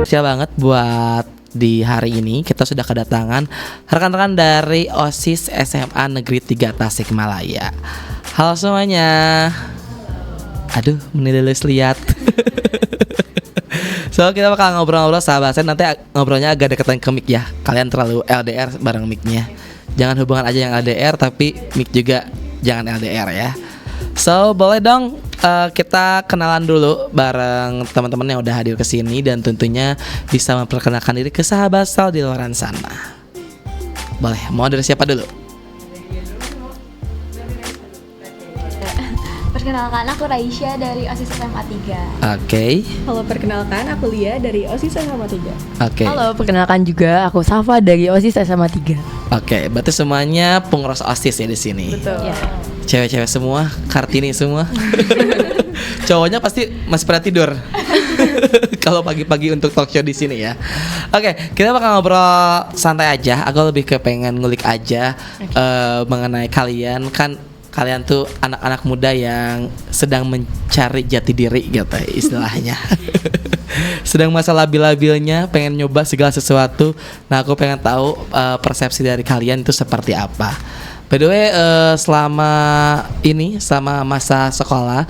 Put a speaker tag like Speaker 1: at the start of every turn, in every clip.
Speaker 1: Spesial banget buat di hari ini kita sudah kedatangan rekan-rekan dari OSIS SMA Negeri 3 Tasikmalaya. Halo semuanya. Aduh, menilai lihat. So kita bakal ngobrol-ngobrol sahabat. Nanti ngobrolnya agak deketan ke mic ya. Kalian terlalu LDR bareng mic-nya. Jangan hubungan aja yang LDR, tapi mic juga jangan LDR ya. So boleh dong kita kenalan dulu bareng teman-teman yang udah hadir ke sini dan tentunya bisa memperkenalkan diri ke sahabat Sal di luar sana. Boleh, mau dari siapa dulu?
Speaker 2: Perkenalkan, aku Raisya dari OSIS SMA 3.
Speaker 1: Oke.
Speaker 3: Halo, perkenalkan aku Lia dari OSIS SMA 3.
Speaker 1: Oke.
Speaker 4: Halo, perkenalkan juga aku Safa dari OSIS SMA 3.
Speaker 1: Oke, berarti semuanya pengurus OSIS ya di sini.
Speaker 3: Betul.
Speaker 4: Ya.
Speaker 1: Cewek-cewek semua, Kartini semua. Cowoknya pasti masih pada tidur. Kalau pagi-pagi untuk talk show di sini ya. Oke, kita bakal ngobrol santai aja. Aku lebih ke pengen ngulik aja mengenai kalian. Kan kalian tuh anak-anak muda yang sedang mencari jati diri gitu istilahnya. Sedang masa labil-labilnya, pengen nyoba segala sesuatu. Nah, aku pengen tahu persepsi dari kalian itu seperti apa. By the way, selama masa sekolah,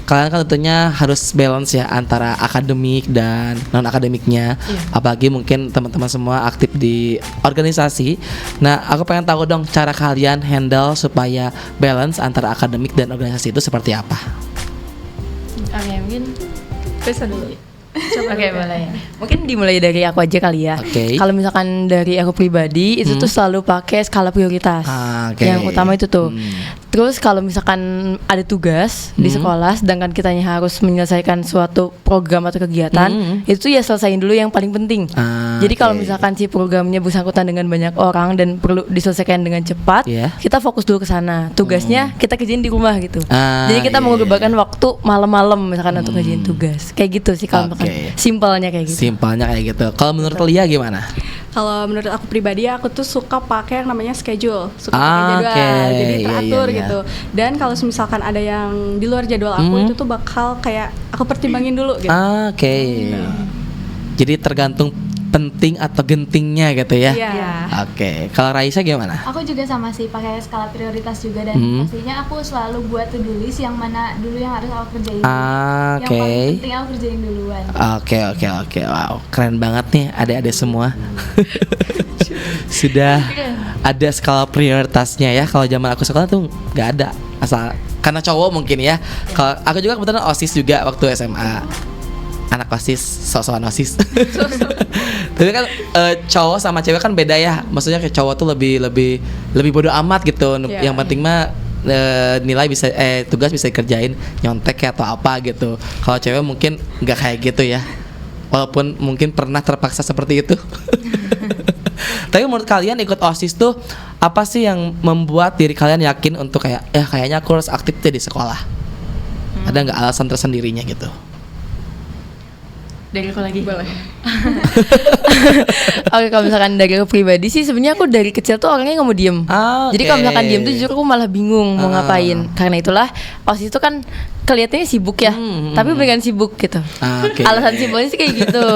Speaker 1: kalian kan tentunya harus balance ya antara akademik dan non akademiknya. Apalagi mungkin teman-teman semua aktif di organisasi. Nah, aku pengen tahu dong cara kalian handle supaya balance antara akademik dan organisasi itu seperti apa?
Speaker 4: Oke, mungkin
Speaker 3: Bisa dulu.
Speaker 4: Oke, boleh. Mungkin dimulai dari aku aja kali ya.
Speaker 1: Oke.
Speaker 4: Kalau misalkan dari aku pribadi itu tuh selalu pakai skala prioritas.
Speaker 1: Oke.
Speaker 4: Yang utama itu tuh. Terus kalau misalkan ada tugas di sekolah sedangkan kitanya harus menyelesaikan suatu program atau kegiatan, itu ya selesaiin dulu yang paling penting. Jadi kalau misalkan si programnya bersangkutan dengan banyak orang dan perlu diselesaikan dengan cepat, kita fokus dulu ke sana. Tugasnya kita kerjain di rumah gitu. Jadi kita mengorbankan waktu malam-malam misalkan untuk kerjain tugas. Kayak gitu sih kalau misalkan simpelnya kayak gitu.
Speaker 1: Simpelnya kayak gitu. Kalau menurut Lia gimana?
Speaker 3: Kalau menurut aku pribadi, aku tuh suka pakai yang namanya schedule, suka pakai jadwal, jadi teratur gitu. Dan kalau misalkan ada yang di luar jadwal aku, itu tuh bakal kayak aku pertimbangin dulu gitu.
Speaker 1: Oke. Jadi tergantung penting atau gentingnya gitu ya.
Speaker 3: Iya.
Speaker 1: Oke. Kalau Raisa gimana?
Speaker 2: Aku juga sama sih pakai skala prioritas juga dan pastinya aku selalu buat to-do list yang mana dulu yang harus aku kerjain. Yang paling penting aku kerjain duluan.
Speaker 1: Oke. Wow, keren banget nih adik-adik semua. Sudah ada skala prioritasnya ya. Kalau zaman aku sekolah tuh nggak ada. Asal karena cowok mungkin ya. Kalau aku juga kebetulan OSIS juga waktu SMA. Anak OSIS, sok-sokan OSIS. Tapi kan cowok sama cewek kan beda ya. Maksudnya kayak cowok tuh lebih bodo amat gitu. Yang penting mah nilai bisa tugas bisa dikerjain, nyontek atau apa gitu. Kalau cewek mungkin nggak kayak gitu ya. Walaupun mungkin pernah terpaksa seperti itu. Tapi menurut kalian ikut OSIS tuh apa sih yang membuat diri kalian yakin untuk kayak kayaknya aku harus aktif deh di sekolah? Ada nggak alasan tersendirinya gitu?
Speaker 4: Dari aku lagi.
Speaker 3: Boleh.
Speaker 4: Oke, kalau misalkan dari aku pribadi sih sebenarnya aku dari kecil tuh orangnya nggak mau diem. Jadi kalau misalkan diem tuh justru aku malah bingung mau ngapain. Karena itulah OSIS itu kan kelihatannya sibuk ya, tapi bukan sibuk gitu. Alasan simpelnya sih kayak gitu.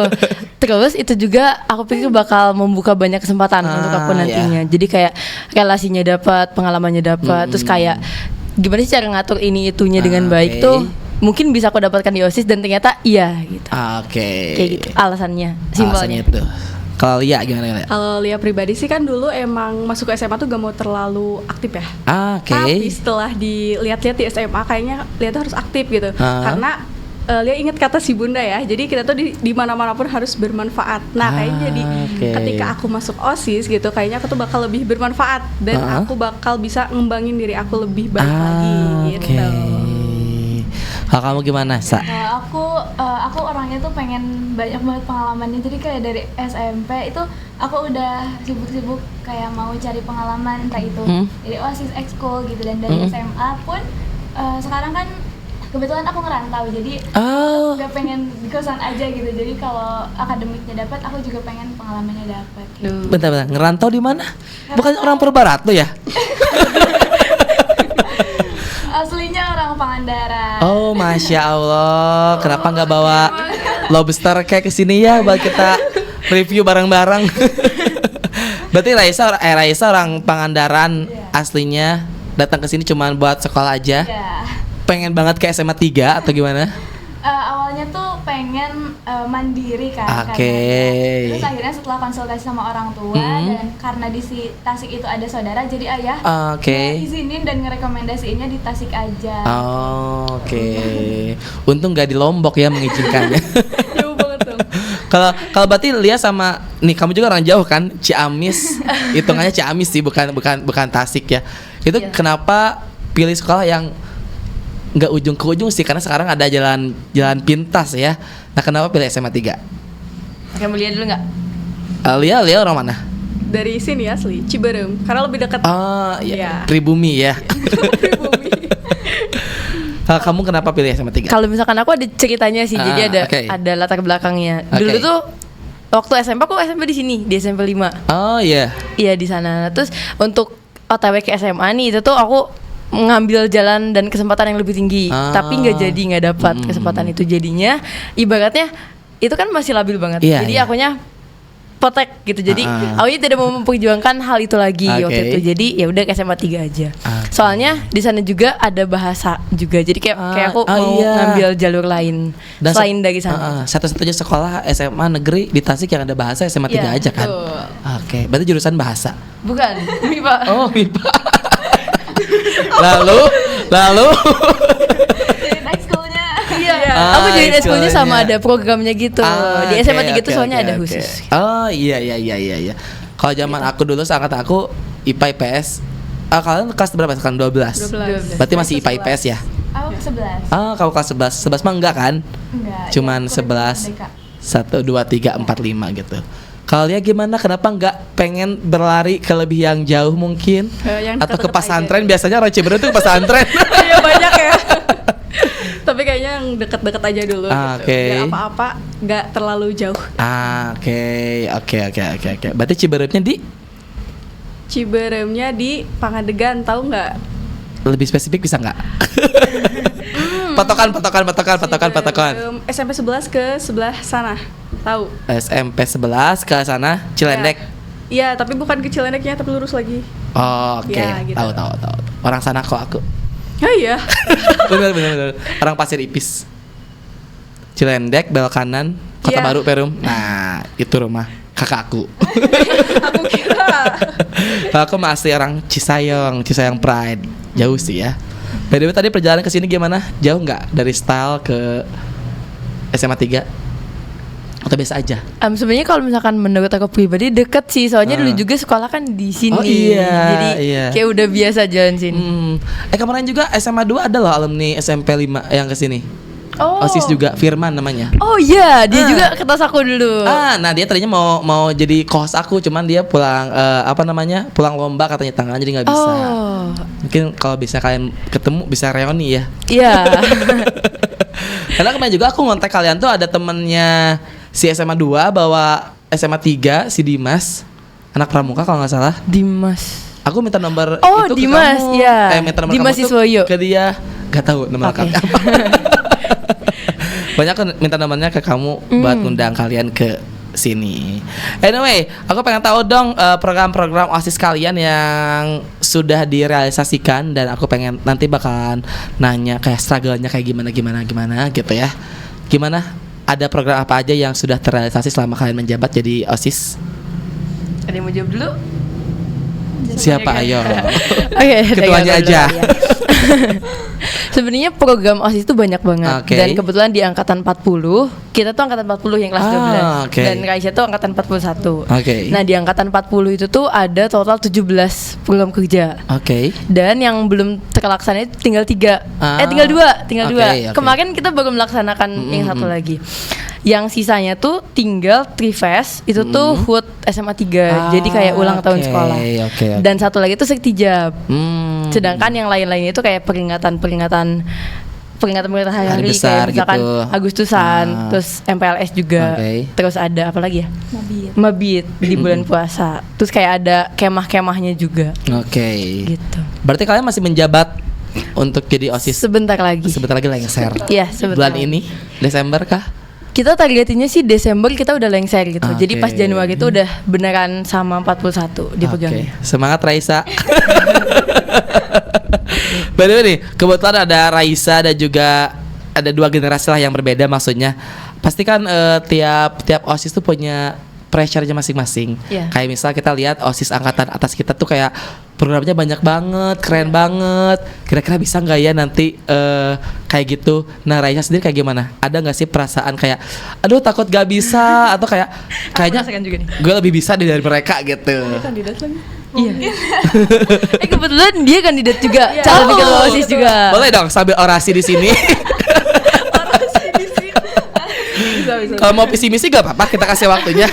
Speaker 4: Terus itu juga aku pikir bakal membuka banyak kesempatan untuk aku nantinya. Jadi kayak relasinya dapat, pengalamannya dapat, terus kayak gimana sih cara ngatur ini itunya dengan baik tuh. Mungkin bisa aku dapatkan di OSIS dan ternyata iya gitu. Kayak gitu alasannya, simpelnya
Speaker 1: itu. Kalau Lia gimana?
Speaker 3: Kalau Lia pribadi sih kan dulu emang masuk ke SMA tuh gak mau terlalu aktif ya. Tapi setelah dilihat-lihat di SMA kayaknya Lia tuh harus aktif gitu. Karena Lia ingat kata si bunda ya. Jadi kita tuh di mana-mana pun harus bermanfaat. Nah, kayaknya jadi ketika aku masuk OSIS gitu, kayaknya aku tuh bakal lebih bermanfaat dan aku bakal bisa ngembangin diri aku lebih baik lagi gitu.
Speaker 1: Kalau kamu gimana, Sa?
Speaker 2: Aku orangnya tuh pengen banyak banget pengalamannya. Jadi kayak dari SMP itu aku udah sibuk-sibuk kayak mau cari pengalaman entah itu dari OSIS, Ekskul gitu, dan dari SMA pun sekarang kan kebetulan aku ngerantau, jadi aku gak pengen di kosan aja gitu. Jadi kalau akademiknya dapat, aku juga pengen pengalamannya dapat. Gitu.
Speaker 1: Bentar, ngerantau di mana? Bukan orang Perbarat tuh ya?
Speaker 2: Aslinya orang Pangandaran.
Speaker 1: Oh, Masya Allah. Kenapa nggak bawa Lobster kayak kesini ya buat kita review bareng-bareng. Berarti Raisa orang Pangandaran aslinya, datang ke sini cuma buat sekolah aja. Pengen banget ke SMA 3 atau gimana?
Speaker 2: Awalnya tuh pengen mandiri kan. Terus akhirnya setelah konsultasi sama orang tua dan karena di Tasik itu ada saudara, jadi ayah izinin dan ngerekomendasiinnya di Tasik aja.
Speaker 1: Untung gak di Lombok ya mengizinkannya.
Speaker 3: Jauh banget dong.
Speaker 1: Kalau berarti Lia sama nih, kamu juga orang jauh kan, Ciamis. Hitungannya Ciamis sih, bukan Tasik ya. Itu kenapa pilih sekolah yang nggak ujung ke ujung sih, karena sekarang ada jalan pintas ya. Nah, kenapa pilih SMA 3?
Speaker 4: Oke, mau lihat dulu nggak?
Speaker 1: Lia orang mana?
Speaker 3: Dari sini asli, Ciberem, karena lebih dekat.
Speaker 1: Iya. Pribumi ya.
Speaker 3: Pribumi.
Speaker 1: Kamu kenapa pilih SMA 3?
Speaker 4: Kalau misalkan aku ada ceritanya sih, jadi ada latar belakangnya. Dulu tuh waktu SMP aku SMP di sini, di SMP 5.
Speaker 1: Oh iya.
Speaker 4: Iya, di sana. Terus untuk OTW ke SMA nih, itu tuh aku mengambil jalan dan kesempatan yang lebih tinggi, tapi nggak dapat kesempatan itu. Jadinya ibaratnya itu kan masih labil banget, jadi akunya potek gitu. Jadi akunya tidak mau memperjuangkan hal itu lagi waktu itu. Jadi ya udah ke SMA 3 aja. Soalnya di sana juga ada bahasa juga, jadi kayak aku mau ngambil jalur lain selain dari sana.
Speaker 1: Satu-satunya sekolah SMA negeri di Tasik yang ada bahasa SMA 3 aja kan. Oke, berarti jurusan bahasa?
Speaker 4: Bukan, MIPA.
Speaker 1: Oh, MIPA. Lalu
Speaker 2: Jadi ekskulnya.
Speaker 4: Iya. Aku jadi ekskulnya sama ada programnya gitu. Di SMA 3 tuh soalnya ada khusus.
Speaker 1: Oh iya. Kalau zaman aku dulu, seangkatan aku IPA IPS. Kalian kelas berapa sekarang? 12. Berarti masih IPA IPS ya?
Speaker 2: Aku kelas 11.
Speaker 1: Kamu kelas 11. 11 mah enggak kan?
Speaker 2: Enggak.
Speaker 1: Cuman 11. 1 2 3 4 5 gitu. Kalian gimana? Kenapa nggak pengen berlari ke lebih yang jauh mungkin? Atau ke pesantren? Biasanya orang Ciberem tuh ke pesantren.
Speaker 3: Iya banyak ya. Tapi kayaknya yang deket-deket aja dulu gitu. Gak apa-apa, nggak terlalu jauh.
Speaker 1: Oke. Berarti Ciberemnya di?
Speaker 3: Ciberemnya di Pangadegan, tahu nggak?
Speaker 1: Lebih spesifik bisa nggak? Patokan. SMP
Speaker 3: 11 ke sebelah sana. Tahu?
Speaker 1: SMP 11 ke sana, Cilendek.
Speaker 3: Iya, tapi bukan ke Cilendeknya, tapi lurus lagi.
Speaker 1: Oke.
Speaker 3: Ya, gitu.
Speaker 1: Tahu. Orang sana kok aku.
Speaker 3: Oh iya.
Speaker 1: Bener. Orang Pasir Ipis. Cilendek, belok kanan, Kota Baru, Perum. Nah, itu rumah kakakku.
Speaker 3: Aku kira.
Speaker 1: Aku masih orang Cisayong Pride. Jauh sih ya. By the way, tadi perjalanan ke sini gimana? Jauh nggak dari Style ke SMA 3? Atau biasa aja?
Speaker 4: Sebenarnya kalau misalkan menurut aku pribadi deket sih, soalnya dulu juga sekolah kan di sini. Jadi kayak udah biasa jalan sini.
Speaker 1: Kemarin juga SMA 2 ada loh alumni SMP 5 yang kesini. OSIS juga, Firman namanya.
Speaker 4: Oh iya, dia juga ke tas aku dulu.
Speaker 1: Nah dia tadinya mau jadi co-host aku, cuman dia pulang pulang lomba katanya tangan, jadi nggak bisa. Mungkin kalau bisa kalian ketemu bisa reuni ya.
Speaker 4: Iya.
Speaker 1: Karena kemarin juga aku ngontak kalian tuh ada temennya si SMA 2 bawa SMA 3 si Dimas, anak pramuka kalau nggak salah.
Speaker 4: Dimas.
Speaker 1: Aku minta nomor itu
Speaker 4: Dimas,
Speaker 1: ke kamu.
Speaker 4: Ya.
Speaker 1: Minta nomor
Speaker 4: Dimas
Speaker 1: kamu tuh ke dia. Gak tahu nomor lengkapnya apa. Banyak kan minta nomornya ke kamu buat undang kalian ke sini. Anyway, aku pengen tahu dong program-program OSIS kalian yang sudah direalisasikan, dan aku pengen nanti bakalan nanya kayak struggle-nya kayak gimana gitu ya. Gimana? Ada program apa aja yang sudah terrealisasi selama kalian menjabat jadi OSIS?
Speaker 4: Ada yang mau jawab dulu?
Speaker 1: Siapa? Ayo.
Speaker 4: Oke,
Speaker 1: ketuanya aja.
Speaker 4: Sebenarnya program OSIS itu banyak banget. Dan kebetulan di angkatan 40, kita tuh angkatan 40 yang kelas 12. Dan Raisa tuh angkatan 41. Nah, di angkatan 40 itu tuh ada total 17 program kerja. Dan yang belum terlaksana itu tinggal 3. Tinggal 2. Kemarin kita baru melaksanakan yang satu lagi. Yang sisanya tuh tinggal Trifest, itu tuh HUT SMA 3. Jadi kayak ulang tahun sekolah. Dan satu lagi tuh Sektijab. Sedangkan yang lain-lainnya itu kayak peringatan hari
Speaker 1: besar,
Speaker 4: kayak misalkan
Speaker 1: gitu.
Speaker 4: Agustusan, terus MPLS juga. Terus ada apa lagi ya? Mabit di bulan puasa. Terus kayak ada kemah-kemahnya juga. Gitu.
Speaker 1: Berarti kalian masih menjabat untuk jadi OSIS?
Speaker 4: Sebentar lagi
Speaker 1: lengser.
Speaker 4: Iya, sebentar.
Speaker 1: Bulan ini Desember kah?
Speaker 4: Kita targetinnya sih Desember kita udah lengser gitu. Jadi pas Januari itu udah beneran sama 41 dipegangnya.
Speaker 1: Semangat Raisa. By the way nih, kebetulan ada Raisa dan juga ada 2 generasi lah yang berbeda maksudnya. Pasti kan tiap OSIS tuh punya pressure-nya masing-masing. Kayak misal kita lihat OSIS angkatan atas kita tuh kayak programnya banyak banget, keren banget. Kira-kira bisa nggak ya nanti kayak gitu? Nah, Raisa sendiri kayak gimana? Ada nggak sih perasaan kayak, aduh takut gak bisa atau kayaknya gue lebih bisa dari mereka gitu?
Speaker 3: Kandidat lagi.
Speaker 4: Iya. Kebetulan dia kandidat juga, calon ketua OSIS juga.
Speaker 1: Boleh dong sambil orasi di sini. Kalau mau visi misi gak apa-apa, kita kasih waktunya.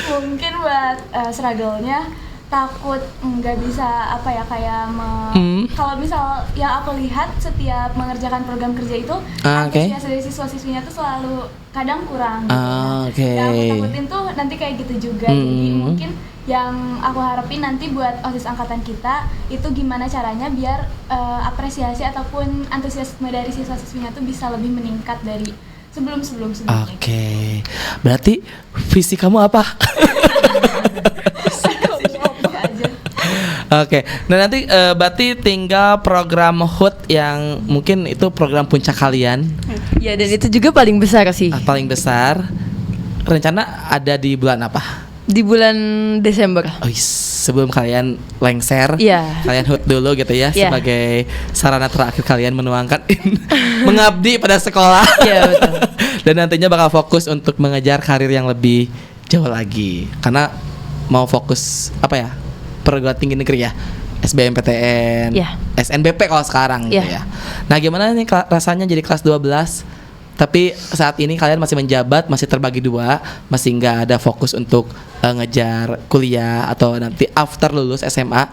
Speaker 2: Mungkin buat struggle-nya takut nggak bisa kalau misal yang aku lihat setiap mengerjakan program kerja itu antusias dari siswa-siswinya tuh selalu kadang kurang gitu. Yang aku takutin tuh nanti kayak gitu juga. Jadi mungkin yang aku harapin nanti buat OSIS angkatan kita itu gimana caranya biar apresiasi ataupun antusiasme dari siswa-siswinya tuh bisa lebih meningkat dari sebelumnya.
Speaker 1: Berarti visi kamu apa? Nah nanti berarti tinggal program HUT yang mungkin itu program puncak kalian.
Speaker 4: Ya, dan itu juga paling besar sih.
Speaker 1: Paling besar. Rencana ada di bulan apa?
Speaker 4: Di bulan Desember.
Speaker 1: Sebelum kalian lengser, kalian HUT dulu gitu ya, sebagai sarana terakhir kalian menuangkan mengabdi pada sekolah. Betul. Dan nantinya bakal fokus untuk mengejar karir yang lebih jauh lagi. Karena mau fokus perguruan tinggi negeri ya, SBMPTN, SNBP kalau sekarang gitu ya. Nah gimana nih rasanya jadi kelas 12 tapi saat ini kalian masih menjabat, masih terbagi 2, masih nggak ada fokus untuk ngejar kuliah atau nanti after lulus SMA,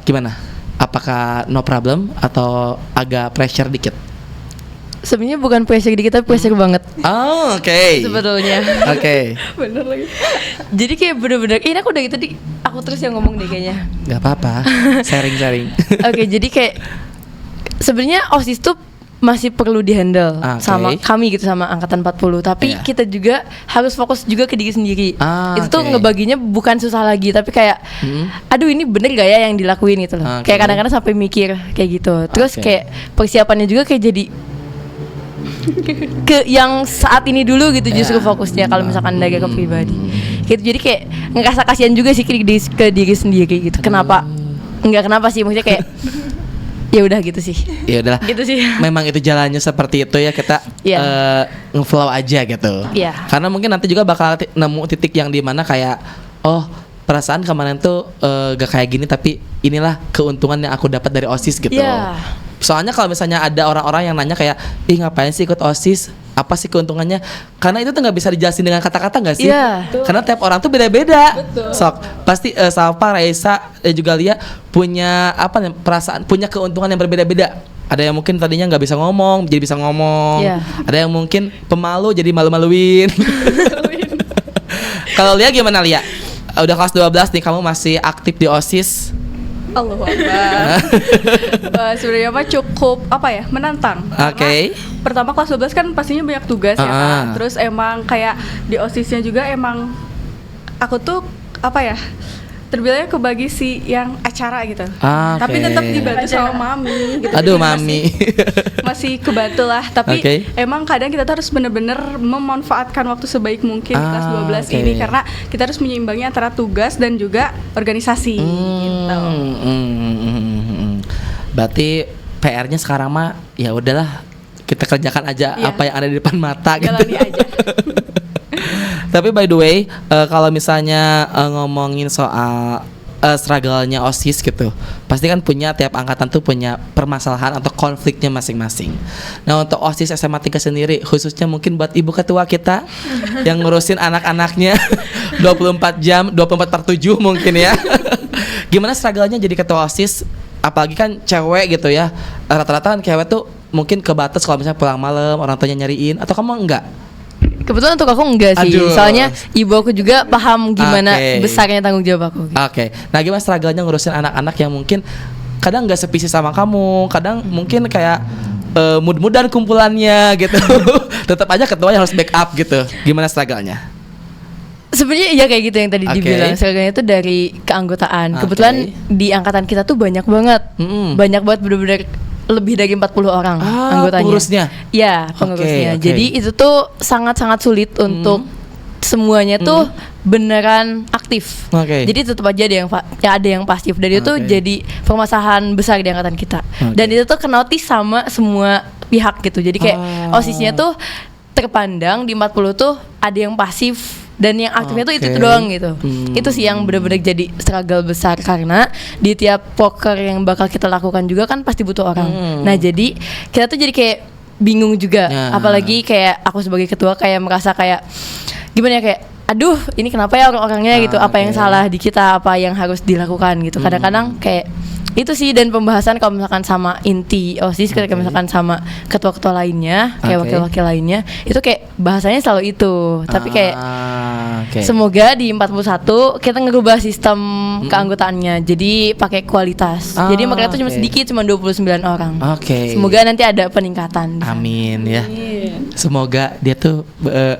Speaker 1: gimana? Apakah no problem atau agak pressure dikit?
Speaker 4: Sebenarnya bukan pressure dikit tapi pressure banget. Sebetulnya.
Speaker 3: Bener lagi.
Speaker 4: Jadi kayak bener-bener ini aku udah gitu aku terus yang ngomong deh kayaknya.
Speaker 1: Gak apa-apa. Sharing.
Speaker 4: Jadi kayak sebenarnya OSIS tuh masih perlu dihandle sama kami gitu, sama angkatan 40. Tapi kita juga harus fokus juga ke diri sendiri. Itu tuh ngebaginya bukan susah lagi, tapi kayak aduh ini bener gak ya yang dilakuin gitu loh. Kayak kadang-kadang sampai mikir kayak gitu. Terus kayak persiapannya juga kayak jadi ke yang saat ini dulu gitu justru fokusnya kalau misalkan dari ke pribadi gitu. Jadi kayak ngerasa kasihan juga sih ke diri sendiri gitu. Kenapa sih, maksudnya kayak ya udah gitu sih.
Speaker 1: Ya udahlah.
Speaker 4: Gitu sih.
Speaker 1: Memang itu jalannya seperti itu ya, kita ngeflow aja gitu. Karena mungkin nanti juga bakal nemu titik yang dimana kayak perasaan kemarin tuh gak kayak gini, tapi inilah keuntungan yang aku dapat dari OSIS gitu. Soalnya kalau misalnya ada orang-orang yang nanya kayak, ih ngapain sih ikut OSIS? Apa sih keuntungannya? Karena itu tuh nggak bisa dijelasin dengan kata-kata nggak sih? Karena tiap orang tuh beda-beda. Sok pasti Salva, Raisa dan juga Lia punya perasaan, punya keuntungan yang berbeda-beda. Ada yang mungkin tadinya nggak bisa ngomong, jadi bisa ngomong. Ada yang mungkin pemalu, jadi malu-maluin. Kalau Lia gimana Lia? Udah kelas 12 nih, kamu masih aktif di OSIS.
Speaker 3: Allahu Akbar. Sebenarnya cukup menantang. Pertama kelas 12 kan pastinya banyak tugas ya kan. Terus emang kayak di OSIS-nya juga emang aku tuh terbilangnya kebagi si yang acara gitu. Tapi tetap dibantu sama mami gitu.
Speaker 1: Aduh mami.
Speaker 3: Masih kebantu lah. Tapi emang kadang kita tuh harus bener-bener memanfaatkan waktu sebaik mungkin kelas 12 ini, karena kita harus menyeimbangi antara tugas dan juga organisasi gitu.
Speaker 1: Berarti PR-nya sekarang mah ya udahlah, kita kerjakan aja apa yang ada di depan mata gitu.
Speaker 3: Jalani aja.
Speaker 1: Tapi by the way, kalau misalnya ngomongin soal struggle-nya OSIS gitu, pasti kan tiap angkatan tuh punya permasalahan atau konfliknya masing-masing. Nah untuk OSIS SMA 3 sendiri, khususnya mungkin buat ibu ketua kita yang ngurusin anak-anaknya 24 jam, 24/7 mungkin ya. Gimana struggle-nya jadi ketua OSIS? Apalagi kan cewek gitu ya, rata-rata kan cewek tuh mungkin kebatas kalau misalnya pulang malam orang tuanya nyariin, atau kamu enggak?
Speaker 4: Kebetulan untuk aku enggak sih. Soalnya ibu aku juga paham gimana besarnya tanggung jawab aku gitu.
Speaker 1: Nah gimana struggle-nya ngurusin anak-anak yang mungkin kadang enggak sepisi sama kamu, kadang mungkin kayak mood-moodan kumpulannya gitu. Tetap aja ketuanya harus backup gitu. Gimana struggle-nya?
Speaker 4: Sebenarnya iya kayak gitu yang tadi dibilang. Struggle-nya itu dari keanggotaan. Kebetulan di angkatan kita tuh banyak banget. Banyak banget bener-bener lebih dari 40 orang anggotanya.
Speaker 1: Pengurusnya?
Speaker 4: Iya, pengurusnya. Jadi itu tuh sangat-sangat sulit untuk semuanya tuh beneran aktif. Jadi tetap aja ada yang pasif. Dan itu jadi permasalahan besar di angkatan kita. Dan itu tuh kenotis sama semua pihak gitu. Jadi kayak OSISnya tuh terpandang di 40 tuh ada yang pasif dan yang aktifnya tuh itu doang gitu. Itu sih yang benar-benar jadi struggle besar karena di tiap poker yang bakal kita lakukan juga kan pasti butuh orang. Nah jadi kita tuh jadi kayak bingung juga. Apalagi kayak aku sebagai ketua kayak merasa kayak gimana ya, kayak aduh ini kenapa ya orang-orangnya gitu, apa yang salah di kita, apa yang harus dilakukan gitu. Kadang-kadang kayak itu sih, dan pembahasan kalau misalkan sama inti OSIS, kayak misalkan sama ketua-ketua lainnya, kayak wakil-wakil lainnya, itu kayak bahasanya selalu itu. Tapi kayak semoga di 41 kita ngerubah sistem keanggotaannya, jadi pakai kualitas. Jadi mereka tuh cuma sedikit, cuma 29 orang. Semoga nanti ada peningkatan.
Speaker 1: Amin ya. Semoga dia tuh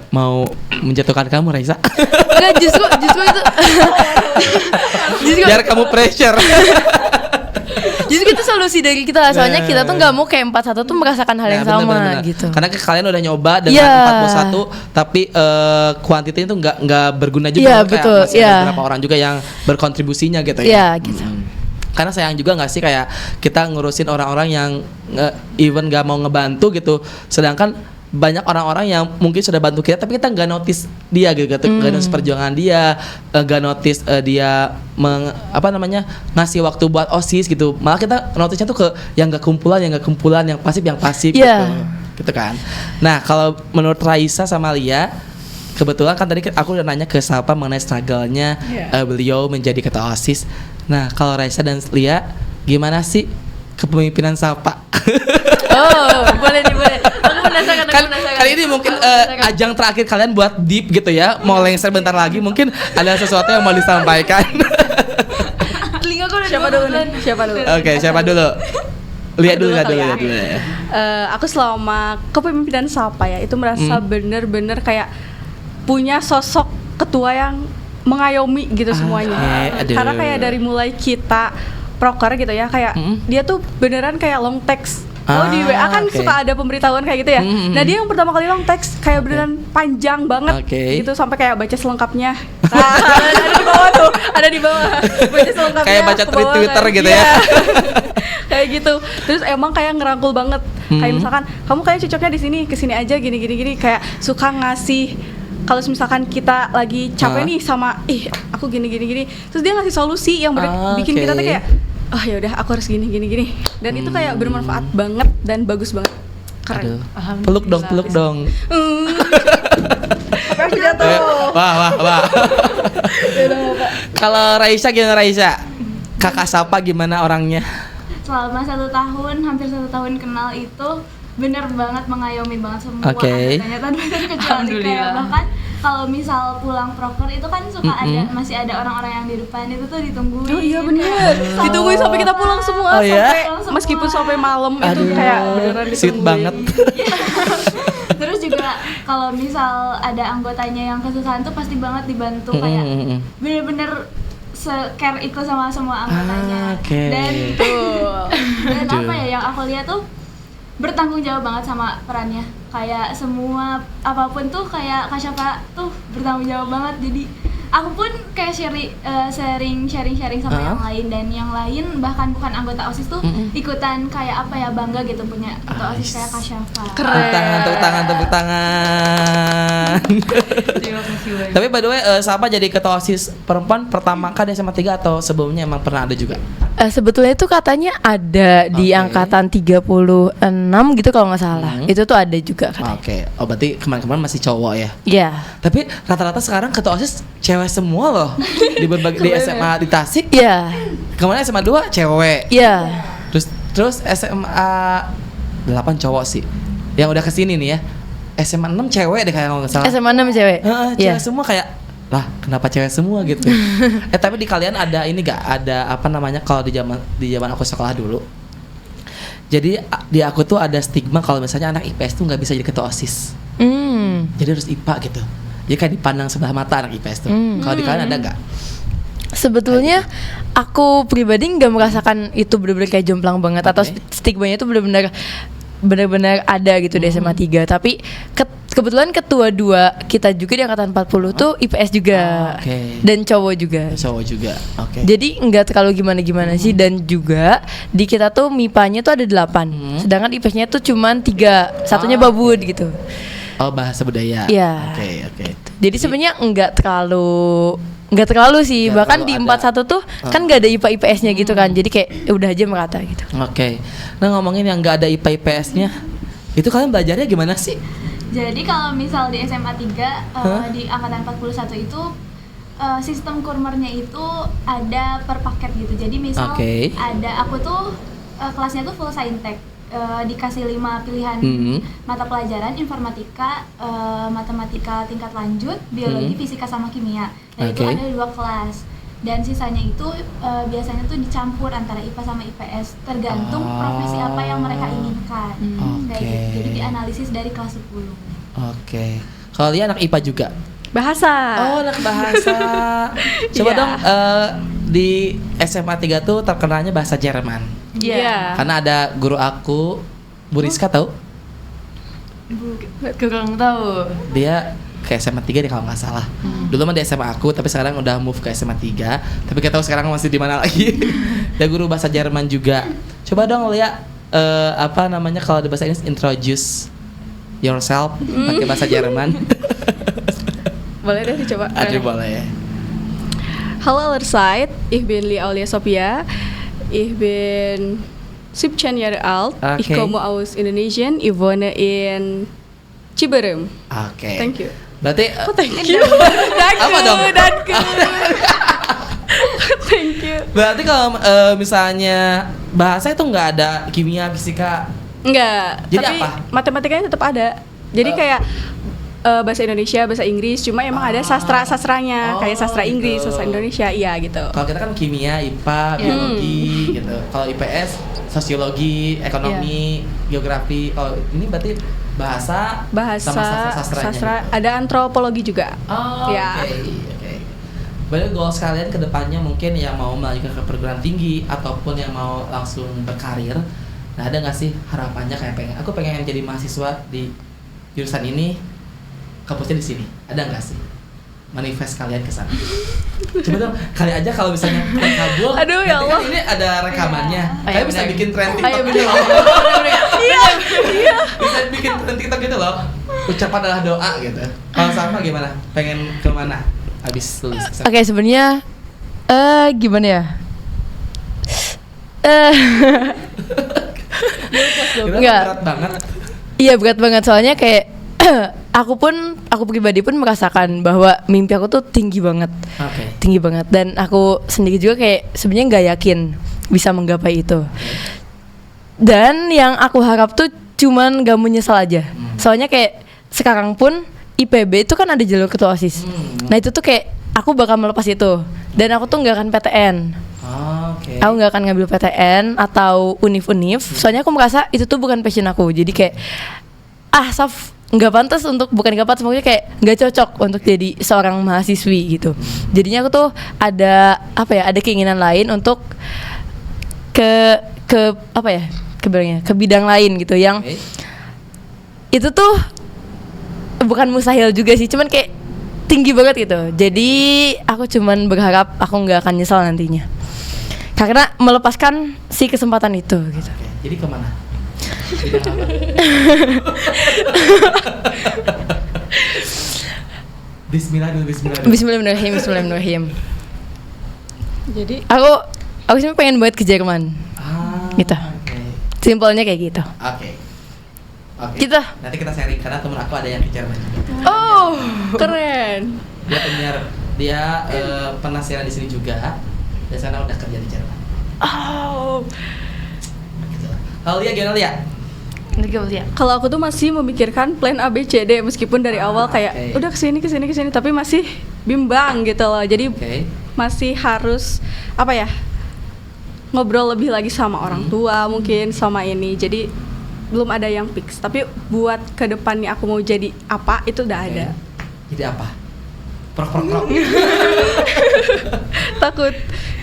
Speaker 1: mau menjatuhkan kamu, Raisa.
Speaker 4: Enggak, justru itu.
Speaker 1: Biar kamu pressure.
Speaker 4: Justru itu solusi dari kita. Soalnya kita tuh nggak mau kayak 41 tuh merasakan hal yang sama bener. Gitu.
Speaker 1: Karena kalian udah nyoba dengan 41, tapi kuantitinya tuh nggak berguna juga.
Speaker 4: Betul.
Speaker 1: Masih ada beberapa orang juga yang berkontribusinya gitu ya.
Speaker 4: Gitu.
Speaker 1: Karena sayang juga nggak sih kayak kita ngurusin orang-orang yang even nggak mau ngebantu gitu, sedangkan banyak orang-orang yang mungkin sudah bantu kita tapi kita nggak notice dia gitu, nggak notice perjuangan dia, nggak notice dia ngasih waktu buat OSIS gitu. Malah kita notice-nya tuh ke yang nggak kumpulan, yang pasif gitu kan. Nah kalau menurut Raisa sama Lia, kebetulan kan tadi aku udah nanya ke Salpa mengenai struggle-nya beliau menjadi ketua OSIS. Nah kalau Raisa dan Lia, gimana sih kepemimpinan Salpa?
Speaker 4: Boleh. Aku penasaran.
Speaker 1: Kali ini mungkin ajang terakhir kalian buat deep gitu ya. Mau lengser bentar lagi, mungkin ada sesuatu yang mau disampaikan.
Speaker 4: Telingaku udah
Speaker 3: Siapa dulu?
Speaker 1: Oke, siapa dulu? Lihat dulu ya.
Speaker 3: Aku selama kepemimpinan Salpa ya, itu merasa bener-bener kayak punya sosok ketua yang mengayomi gitu semuanya. Karena kayak dari mulai kita proker gitu ya, kayak dia tuh beneran kayak long text. Di WA kan suka ada pemberitahuan kayak gitu ya. Nah dia yang pertama kali long text kayak beneran panjang banget gitu, sampai kayak baca selengkapnya. Ada di bawah baca selengkapnya.
Speaker 1: Kayak baca Twitter gitu ya.
Speaker 3: Kayak gitu. Terus emang kayak ngerangkul banget. Kayak misalkan kamu kayak cocoknya di sini, kesini aja gini. Kayak suka ngasih, kalau misalkan kita lagi capek nih sama aku gini, terus dia ngasih solusi yang bikin kita tuh kayak ya udah aku harus gini. Dan itu kayak bermanfaat banget dan bagus banget. Keren.
Speaker 1: Peluk dong. Wah. Kalau Raisa gimana, Raisa? Kakak Salpa gimana orangnya?
Speaker 2: Selama 1 tahun, hampir 1 tahun kenal itu bener banget mengayomi banget semua anggotanya tanpa terkecuali. Kayak bahkan kalau misal pulang proker itu kan suka masih ada orang-orang yang di depan itu tuh ditungguin.
Speaker 3: Oh iya bener, ditungguin sampai kita pulang semua. Meskipun sampai malam itu kayak beneran ditungguin.
Speaker 1: Sweet banget.
Speaker 2: Terus juga kalau misal ada anggotanya yang kesusahan tuh pasti banget dibantu, kayak bener-bener care itu sama semua anggotanya. Dan apa ya yang aku lihat tuh bertanggung jawab banget sama perannya. Kayak semua apapun tuh kayak Kak Syafa tuh bertanggung jawab banget. Jadi aku pun kayak sharing sama yang lain, dan yang lain bahkan bukan anggota OSIS tuh ikutan kayak bangga gitu punya ketua OSIS kayak Kak Syafa.
Speaker 1: Keren. Tepuk tangan.
Speaker 4: Terima kasih banyak.
Speaker 1: Tapi by the way, Salpa jadi ketua OSIS perempuan pertama kali SMA 3 atau sebelumnya emang pernah ada juga?
Speaker 4: Sebetulnya itu katanya ada di angkatan 36 gitu kalau nggak salah. Itu tuh ada juga katanya.
Speaker 1: Oh berarti kemarin masih cowok ya?
Speaker 4: Iya.
Speaker 1: Tapi rata-rata sekarang ketua OSIS cewek semua loh. Di berbagai di SMA di Tasik.
Speaker 4: Iya.
Speaker 1: Kemarin SMA 2 cewek.
Speaker 4: Iya.
Speaker 1: Terus SMA 8 cowok sih. Yang udah kesini nih ya. SMA 6 cewek deh kayak nggak salah.
Speaker 4: SMA 6 cewek.
Speaker 1: Cewek semua kayak lah kenapa cewek semua gitu. Tapi di kalian ada ini gak ada kalau di zaman aku sekolah dulu, Jadi di aku tuh ada stigma kalau misalnya anak IPS tuh nggak bisa jadi ketua OSIS. Jadi harus IPA gitu. Jadi kayak dipandang sebelah mata anak IPS tuh. Kalau di kalian ada nggak?
Speaker 4: Sebetulnya aku pribadi nggak merasakan itu benar-benar kayak jomplang banget atau stigmanya itu benar-benar ada gitu di SMA 3. Tapi kebetulan ketua 2 kita juga di angkatan 40 tuh IPS juga. Dan cowok juga. Jadi nggak terlalu gimana-gimana sih. Dan juga di kita tuh MIPA-nya tuh ada 8. Sedangkan IPS-nya tuh cuman 3. Satunya babud gitu.
Speaker 1: Oh, bahasa budaya.
Speaker 4: Iya. Oke. Jadi sebenarnya nggak terlalu sih.
Speaker 1: Nggak
Speaker 4: bahkan
Speaker 1: terlalu
Speaker 4: di 41 tuh kan nggak ada IPA IPS-nya gitu kan. Jadi kayak udah aja merata gitu.
Speaker 1: Oke. Nah, ngomongin yang nggak ada IPA IPS-nya, itu kalian belajarnya gimana sih?
Speaker 2: Jadi kalau misal di SMA 3 di angkatan 41 itu sistem kurmernya itu ada per paket gitu. Jadi misal ada aku tuh kelasnya tuh full saintek. Dikasih 5 pilihan mata pelajaran, informatika, matematika tingkat lanjut, biologi, fisika sama kimia. Dan itu ada 2 kelas. Dan sisanya itu biasanya tuh dicampur antara IPA sama IPS, tergantung profesi apa yang mereka inginkan. Kayak gitu. Jadi dianalisis dari kelas 10.
Speaker 1: Kalau dia anak IPA juga?
Speaker 3: Bahasa.
Speaker 1: Oh, anak bahasa. Coba dong di SMA 3 tuh terkenalnya bahasa Jerman. Karena ada guru aku, Bu Rizka tahu?
Speaker 4: Kurang tahu.
Speaker 1: Dia ke SMA 3 deh kalau nggak salah. Dulu mah di SMA aku, tapi sekarang udah move ke SMA 3. Tapi kita tahu sekarang masih di mana lagi. Dia guru bahasa Jerman juga. Coba dong lihat apa namanya kalau di bahasa Inggris, introduce yourself pakai bahasa Jerman.
Speaker 3: Boleh deh dicoba.
Speaker 1: Boleh.
Speaker 3: Hallo allerzijds, ich bin Lia Aulia Sophia. Ich bin 17 Jahre alt. Ich komme aus Indonesien. Ich wohne in Ciberem. Thank you.
Speaker 1: Berarti
Speaker 3: thank you.
Speaker 1: Apa dong?
Speaker 3: Thank you.
Speaker 1: Berarti kalau misalnya bahasa itu nggak ada kimia, fisika?
Speaker 3: Enggak.
Speaker 1: Jadi
Speaker 3: tapi
Speaker 1: apa?
Speaker 3: Matematikanya tetap ada. Jadi kayak bahasa Indonesia, bahasa Inggris, cuma emang ada sastranya, kayak sastra Inggris, sastra Indonesia, iya gitu.
Speaker 1: Kalau kita kan kimia, IPA, biologi gitu. Kalau IPS, sosiologi, ekonomi, geografi. Kalau ini berarti bahasa sama sastranya.
Speaker 3: Sastra, ada antropologi juga.
Speaker 1: Oke. Berarti goals kalian ke depannya mungkin yang mau melanjutkan ke perguruan tinggi ataupun yang mau langsung berkarir. Nah, ada nggak sih harapannya kayak aku pengen jadi mahasiswa di jurusan ini, kampusnya di sini, ada nggak sih manifest kalian ke sana? Coba dong, kali aja kalau misalnya kabul.
Speaker 3: Aduh ya Allah.
Speaker 1: Kan ini ada rekamannya. Kalian bisa bikin tren TikTok gitu loh.
Speaker 3: Iya.
Speaker 1: Bisa bikin tren TikTok gitu loh. Ucapan adalah doa gitu. Kalau sama gimana? Pengen ke mana? Habis lulus.
Speaker 4: Oke, sebenarnya gimana ya?
Speaker 1: Berat banget.
Speaker 4: Iya, berat banget soalnya kayak aku pribadi pun merasakan bahwa mimpi aku tuh tinggi banget. Tinggi banget, dan aku sendiri juga kayak sebenarnya nggak yakin bisa menggapai itu. Dan yang aku harap tuh cuman gak menyesal aja. Soalnya kayak sekarang pun IPB itu kan ada jalur ketua OSIS. Nah itu tuh kayak aku bakal melepas itu. Dan aku tuh nggak akan PTN. Aku nggak akan ngambil PTN atau univ. Soalnya aku merasa itu tuh bukan passion aku. Jadi kayak nggak pantas untuk, bukan nggak pantas, maksudnya kayak nggak cocok untuk jadi seorang mahasiswi gitu. Jadinya aku tuh ada ada keinginan lain untuk ke bidang lain gitu yang itu tuh bukan mustahil juga sih, cuman kayak tinggi banget gitu. Jadi aku cuman berharap aku nggak akan nyesal nantinya karena melepaskan si kesempatan itu gitu.
Speaker 1: Jadi kemana?
Speaker 4: Bismillahirrahmanirrahim. Jadi aku sih pengen banget ke Jerman. Gitu. Simpelnya kayak gitu. Gitu.
Speaker 1: Nanti kita sharing karena temen aku ada yang ke Jerman juga.
Speaker 3: Oh, keren.
Speaker 1: Dia penyiar, dia pernah siaran di sini juga. Dan sana udah kerja di Jerman. Kalau Lia gimana Lia?
Speaker 3: Kalau aku tuh masih memikirkan plan A, B, C, D meskipun dari awal kayak udah kesini tapi masih bimbang gitu loh. Jadi masih harus ngobrol lebih lagi sama orang tua mungkin sama ini. Jadi belum ada yang fix. Tapi buat kedepannya aku mau jadi apa itu udah ada.
Speaker 1: Jadi apa? Prok.
Speaker 3: Takut.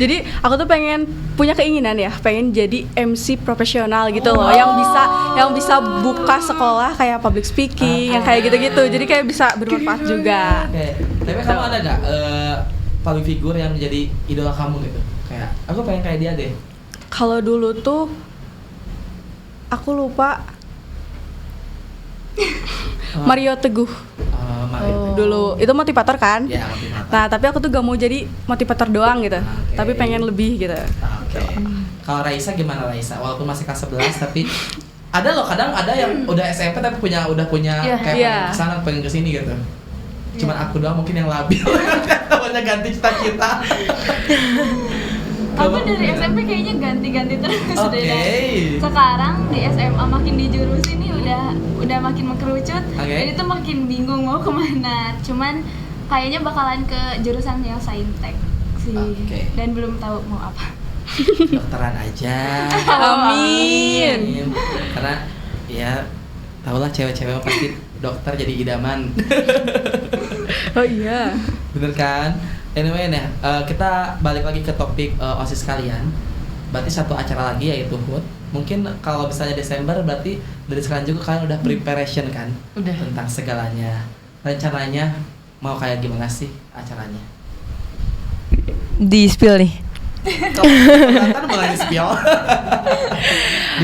Speaker 3: Jadi aku tuh pengen punya keinginan ya, pengen jadi MC profesional gitu loh, yang bisa buka sekolah kayak public speaking, yang kayak gitu-gitu. Jadi kayak bisa bermanfaat juga.
Speaker 1: Tapi kamu ada nggak public figure yang menjadi idola kamu gitu? Kayak aku pengen kayak dia deh.
Speaker 3: Kalau dulu tuh aku lupa. Mario Teguh. Dulu itu motivator kan?
Speaker 1: Ya, motivator.
Speaker 3: Nah, tapi aku tuh gak mau jadi motivator doang gitu. Tapi pengen lebih gitu.
Speaker 1: Kalau Raisa gimana Raisa? Walaupun masih kelas 11 tapi ada loh kadang ada yang udah SMP tapi udah punya kayak kesana pengen kesini gitu. Cuman aku doang mungkin yang labil. Namanya ganti cita-cita.
Speaker 2: Aku dari SMP kayaknya ganti-ganti terus deh. Sekarang di SMA makin dijurusin nih udah makin mengkerucut. Jadi tuh makin bingung mau kemana. Cuman kayaknya bakalan ke jurusan yang saintek sih. Dan belum tahu mau apa.
Speaker 1: Dokteran aja.
Speaker 3: Amin.
Speaker 1: Karena ya tahulah cewek-cewek pasti dokter jadi idaman.
Speaker 3: Oh iya.
Speaker 1: Bener kan? Anyway nih, kita balik lagi ke topik OSIS kalian. Berarti satu acara lagi yaitu HUT. Mungkin kalau misalnya Desember berarti dari sekarang juga kalian udah preparation kan?
Speaker 4: Udah.
Speaker 1: Tentang segalanya. Rencananya mau kayak gimana sih acaranya?
Speaker 4: Di spill nih.
Speaker 1: Kelihatan mulai spill.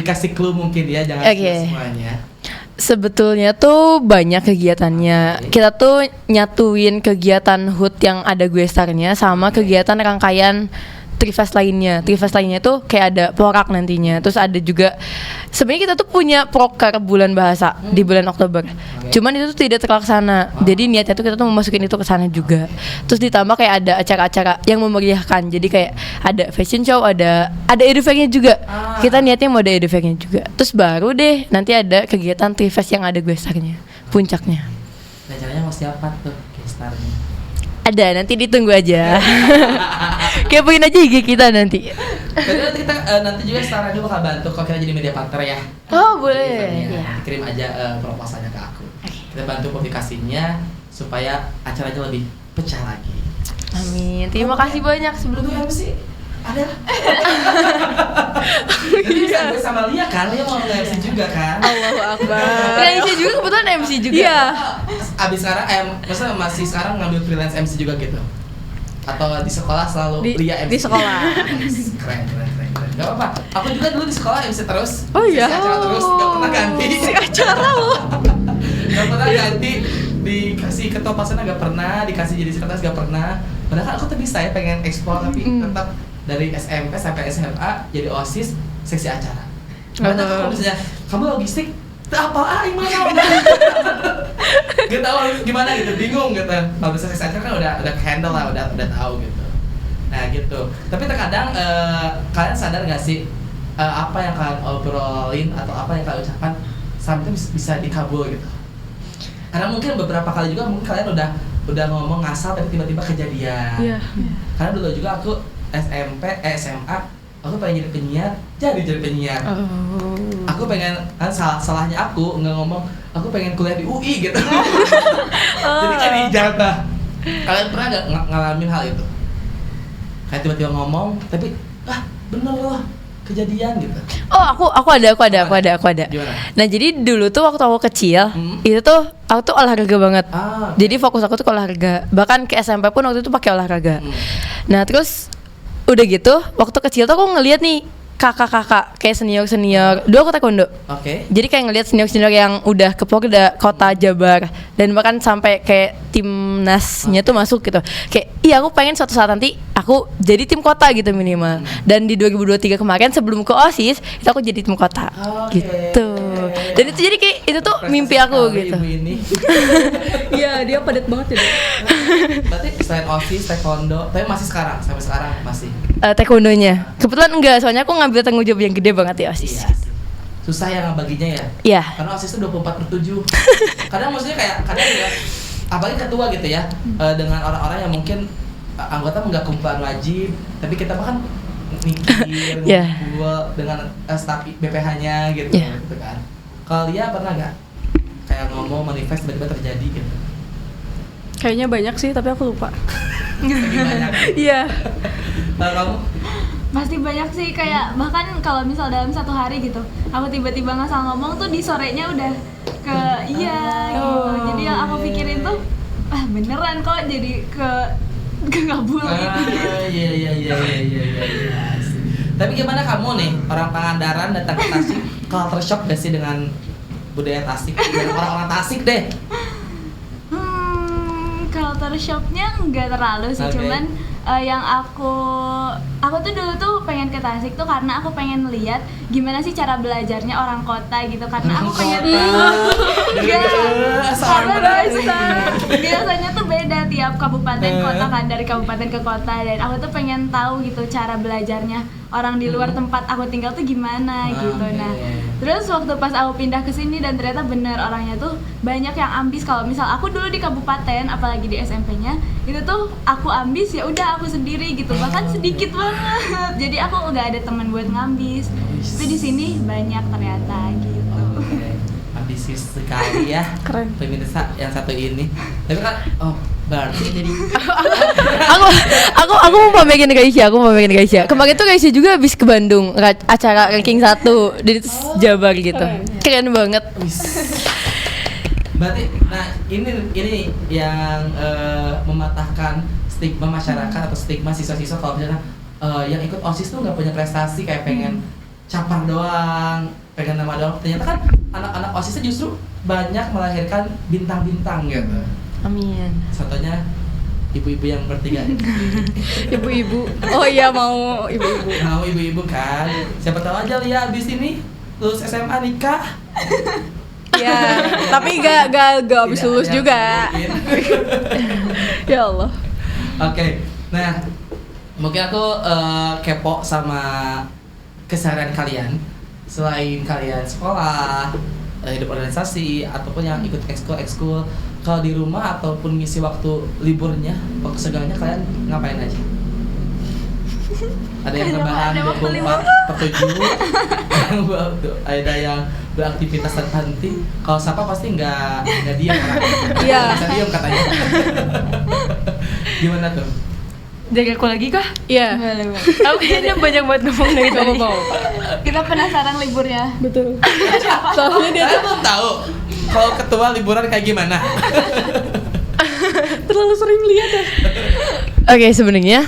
Speaker 1: Dikasih clue mungkin ya, jangan semuanya.
Speaker 4: Sebetulnya tuh banyak kegiatannya. Kita tuh nyatuin kegiatan HUT yang ada gue starnya sama kegiatan rangkaian Trifest lainnya. Trifest lainnya tuh kayak ada porak nantinya. Terus ada juga sebenarnya kita tuh punya proker bulan bahasa di bulan Oktober. Cuman itu tuh tidak terlaksana. Jadi niatnya tuh kita tuh memasukin itu ke sana juga. Terus ditambah kayak ada acara-acara yang memeriahkan. Jadi kayak ada fashion show, ada edufactnya juga. Kita niatnya mau ada edufacnya juga. Terus baru deh nanti ada kegiatan Trifest yang ada gue starnya, puncaknya.
Speaker 1: Rencananya mau siapa tuh gestarnya?
Speaker 4: Ada, nanti ditunggu aja. Kepoin aja IG kita nanti.
Speaker 1: Berarti kita nanti juga Star Radio bakal bantu kalau kita jadi media partner ya.
Speaker 4: Oh boleh.
Speaker 1: Ya. Kirim aja proposalnya ke aku. Kita bantu publikasinya supaya acaranya lebih pecah lagi.
Speaker 4: Amin. Terima kasih banyak sebelumnya.
Speaker 1: Apa sih? Ada. Jadi gue sama Lia kan, Lia mau nge-MC juga kan?
Speaker 3: Allahu Akbar.
Speaker 4: MC juga kebetulan MC juga.
Speaker 3: Iya.
Speaker 1: Abis sekarang, maksudnya masih sekarang ngambil freelance MC juga gitu? Atau di sekolah selalu Lia MC?
Speaker 3: Di sekolah.
Speaker 1: Keren. Gak apa-apa, aku juga dulu di sekolah MC terus.
Speaker 3: Oh iya?
Speaker 1: Si acara terus, gak pernah ganti.
Speaker 3: Si acara loh.
Speaker 1: Gak pernah ganti, dikasih ketua pasien gak pernah, dikasih jadi sekretaris gak pernah. Padahal aku tuh bisa ya pengen explore tapi tetap dari SMP sampai SMA jadi OSIS seksi acara. Padahal kalau misalnya kamu logistik, apa gimana udah gak tahu gimana gitu, bingung gitu. Kalau misalnya seksi acara kan udah handle lah, udah tahu gitu. Nah gitu. Tapi terkadang kalian sadar nggak sih apa yang kalian obrolin atau apa yang kalian ucapkan sampai bisa dikabul gitu? Karena mungkin beberapa kali juga mungkin kalian udah ngomong ngasal tapi tiba-tiba kejadian.
Speaker 3: Iya.
Speaker 1: Karena dulu juga aku SMA aku pengen jadi penyiar. Aku pengen kan salahnya aku nggak ngomong aku pengen kuliah di UI gitu. Jadi kan ijazah. Kalian pernah nggak ngalamin hal itu? Kayak tiba-tiba ngomong tapi bener loh kejadian gitu.
Speaker 4: Oh aku ada.
Speaker 1: Gimana?
Speaker 4: Nah jadi dulu tuh waktu aku kecil itu tuh aku tuh olahraga banget. Jadi fokus aku tuh ke olahraga. Bahkan ke SMP pun waktu itu pakai olahraga. Nah terus udah gitu waktu kecil tuh aku ngeliat nih kakak-kakak kayak senior dulu aku taekwondo. Jadi kayak ngeliat senior yang udah ke Polda Kota Jabar dan bahkan sampai kayak timnasnya tuh masuk gitu. Kayak iya aku pengen suatu saat nanti aku jadi tim kota gitu minimal. Dan di 2023 kemarin sebelum ke OSIS itu aku jadi tim kota. Gitu. Dan itu jadi kayak itu tuh mimpi aku gitu.
Speaker 3: Iya, dia padat banget ya.
Speaker 1: Berarti selain OSIS, taekwondo, tapi masih sampai sekarang masih.
Speaker 4: Taekwondonya. Kebetulan enggak, soalnya aku ngambil tanggung jawab yang gede banget di OSIS.
Speaker 1: Iya. Susah ya ngebaginya ya?
Speaker 4: Iya.
Speaker 1: Karena OSIS itu 24/7. Kadang maksudnya kadang ya, apalagi ketua gitu ya, dengan orang-orang yang mungkin anggota nggak kumpulan wajib, tapi kita bahkan mikir, ngumpul dengan staf BPH-nya gitu, gitu kan. Kalau Lia pernah nggak kayak ngomong manifest tiba-tiba terjadi gitu?
Speaker 3: Kayaknya banyak sih, tapi aku lupa.
Speaker 1: Banyak.
Speaker 3: Iya.
Speaker 1: Nah, kamu?
Speaker 2: Pasti banyak sih, kayak bahkan kalau misal dalam satu hari gitu, aku tiba-tiba ngasal ngomong tuh di sorenya udah ke gitu. Jadi yang aku pikirin tuh, beneran kok jadi ke ngabul gitu.
Speaker 1: Iya. Tapi gimana kamu nih, orang Pangandaran datang ke Tasik, culture shock gak sih dengan budaya Tasik, dengan orang-orang Tasik deh?
Speaker 2: Culture shocknya nggak terlalu sih, cuman yang aku tuh dulu tuh pengen ke Tasik tuh karena aku pengen lihat gimana sih cara belajarnya orang kota gitu, karena aku pengen biasanya tuh beda tiap kabupaten kota kan, dari kabupaten ke kota, dan aku tuh pengen tahu gitu cara belajarnya orang di luar tempat aku tinggal tuh gimana gitu. Nah, terus waktu pas aku pindah ke sini dan ternyata bener orangnya tuh banyak yang ambis. Kalau misal aku dulu di kabupaten, apalagi di SMP-nya, itu tuh aku ambis ya udah aku sendiri gitu, bahkan sedikit banget. Jadi aku nggak ada teman buat ngambis. Tapi di sini banyak ternyata gitu.
Speaker 1: Ambisius sekali ya.
Speaker 3: Keren.
Speaker 1: Pemirsa yang satu ini. Tapi kan berarti jadi
Speaker 4: aku mau pamerin Gaisha, Kemarin tuh Gaisha juga habis ke Bandung acara ranking 1 di Jabar gitu. Keren banget.
Speaker 1: Berarti nah ini yang mematahkan stigma masyarakat atau stigma siswa-siswa kalau misalnya yang ikut OSIS tuh nggak punya prestasi, kayak pengen capar doang, pengen nama doang. Ternyata kan anak-anak OSIS justru banyak melahirkan bintang-bintang gitu.
Speaker 4: Amin.
Speaker 1: Contohnya ibu-ibu yang bertiga.
Speaker 3: Ibu-ibu. Oh iya, mau ibu-ibu.
Speaker 1: Mau ibu-ibu kan. Siapa tahu aja Lia abis ini lulus SMA nikah.
Speaker 3: Ya, tapi gak habis lulus juga. Ya Allah.
Speaker 1: Oke. Nah, mungkin aku kepo sama keseharian kalian. Selain kalian sekolah, hidup organisasi, ataupun yang ikut ekskul, kalau di rumah ataupun ngisi waktu liburnya, waktu segalanya kalian ngapain aja? Ada yang rebahan 24/7, ada yang beraktivitas tanpa henti. Kalau Sapa pasti nggak diam kan?
Speaker 3: Iya.
Speaker 1: Bisa diam katanya. Gimana tuh?
Speaker 4: Dari aku lagi kah?
Speaker 3: Iya.
Speaker 4: Aku kayaknya banyak banget ngomong dari tadi.
Speaker 2: Kita penasaran liburnya.
Speaker 3: Betul. Soalnya dia
Speaker 1: Saya belum tahu kalau ketua liburan kayak gimana.
Speaker 3: terlalu sering lihat ya.
Speaker 4: Oke, sebenarnya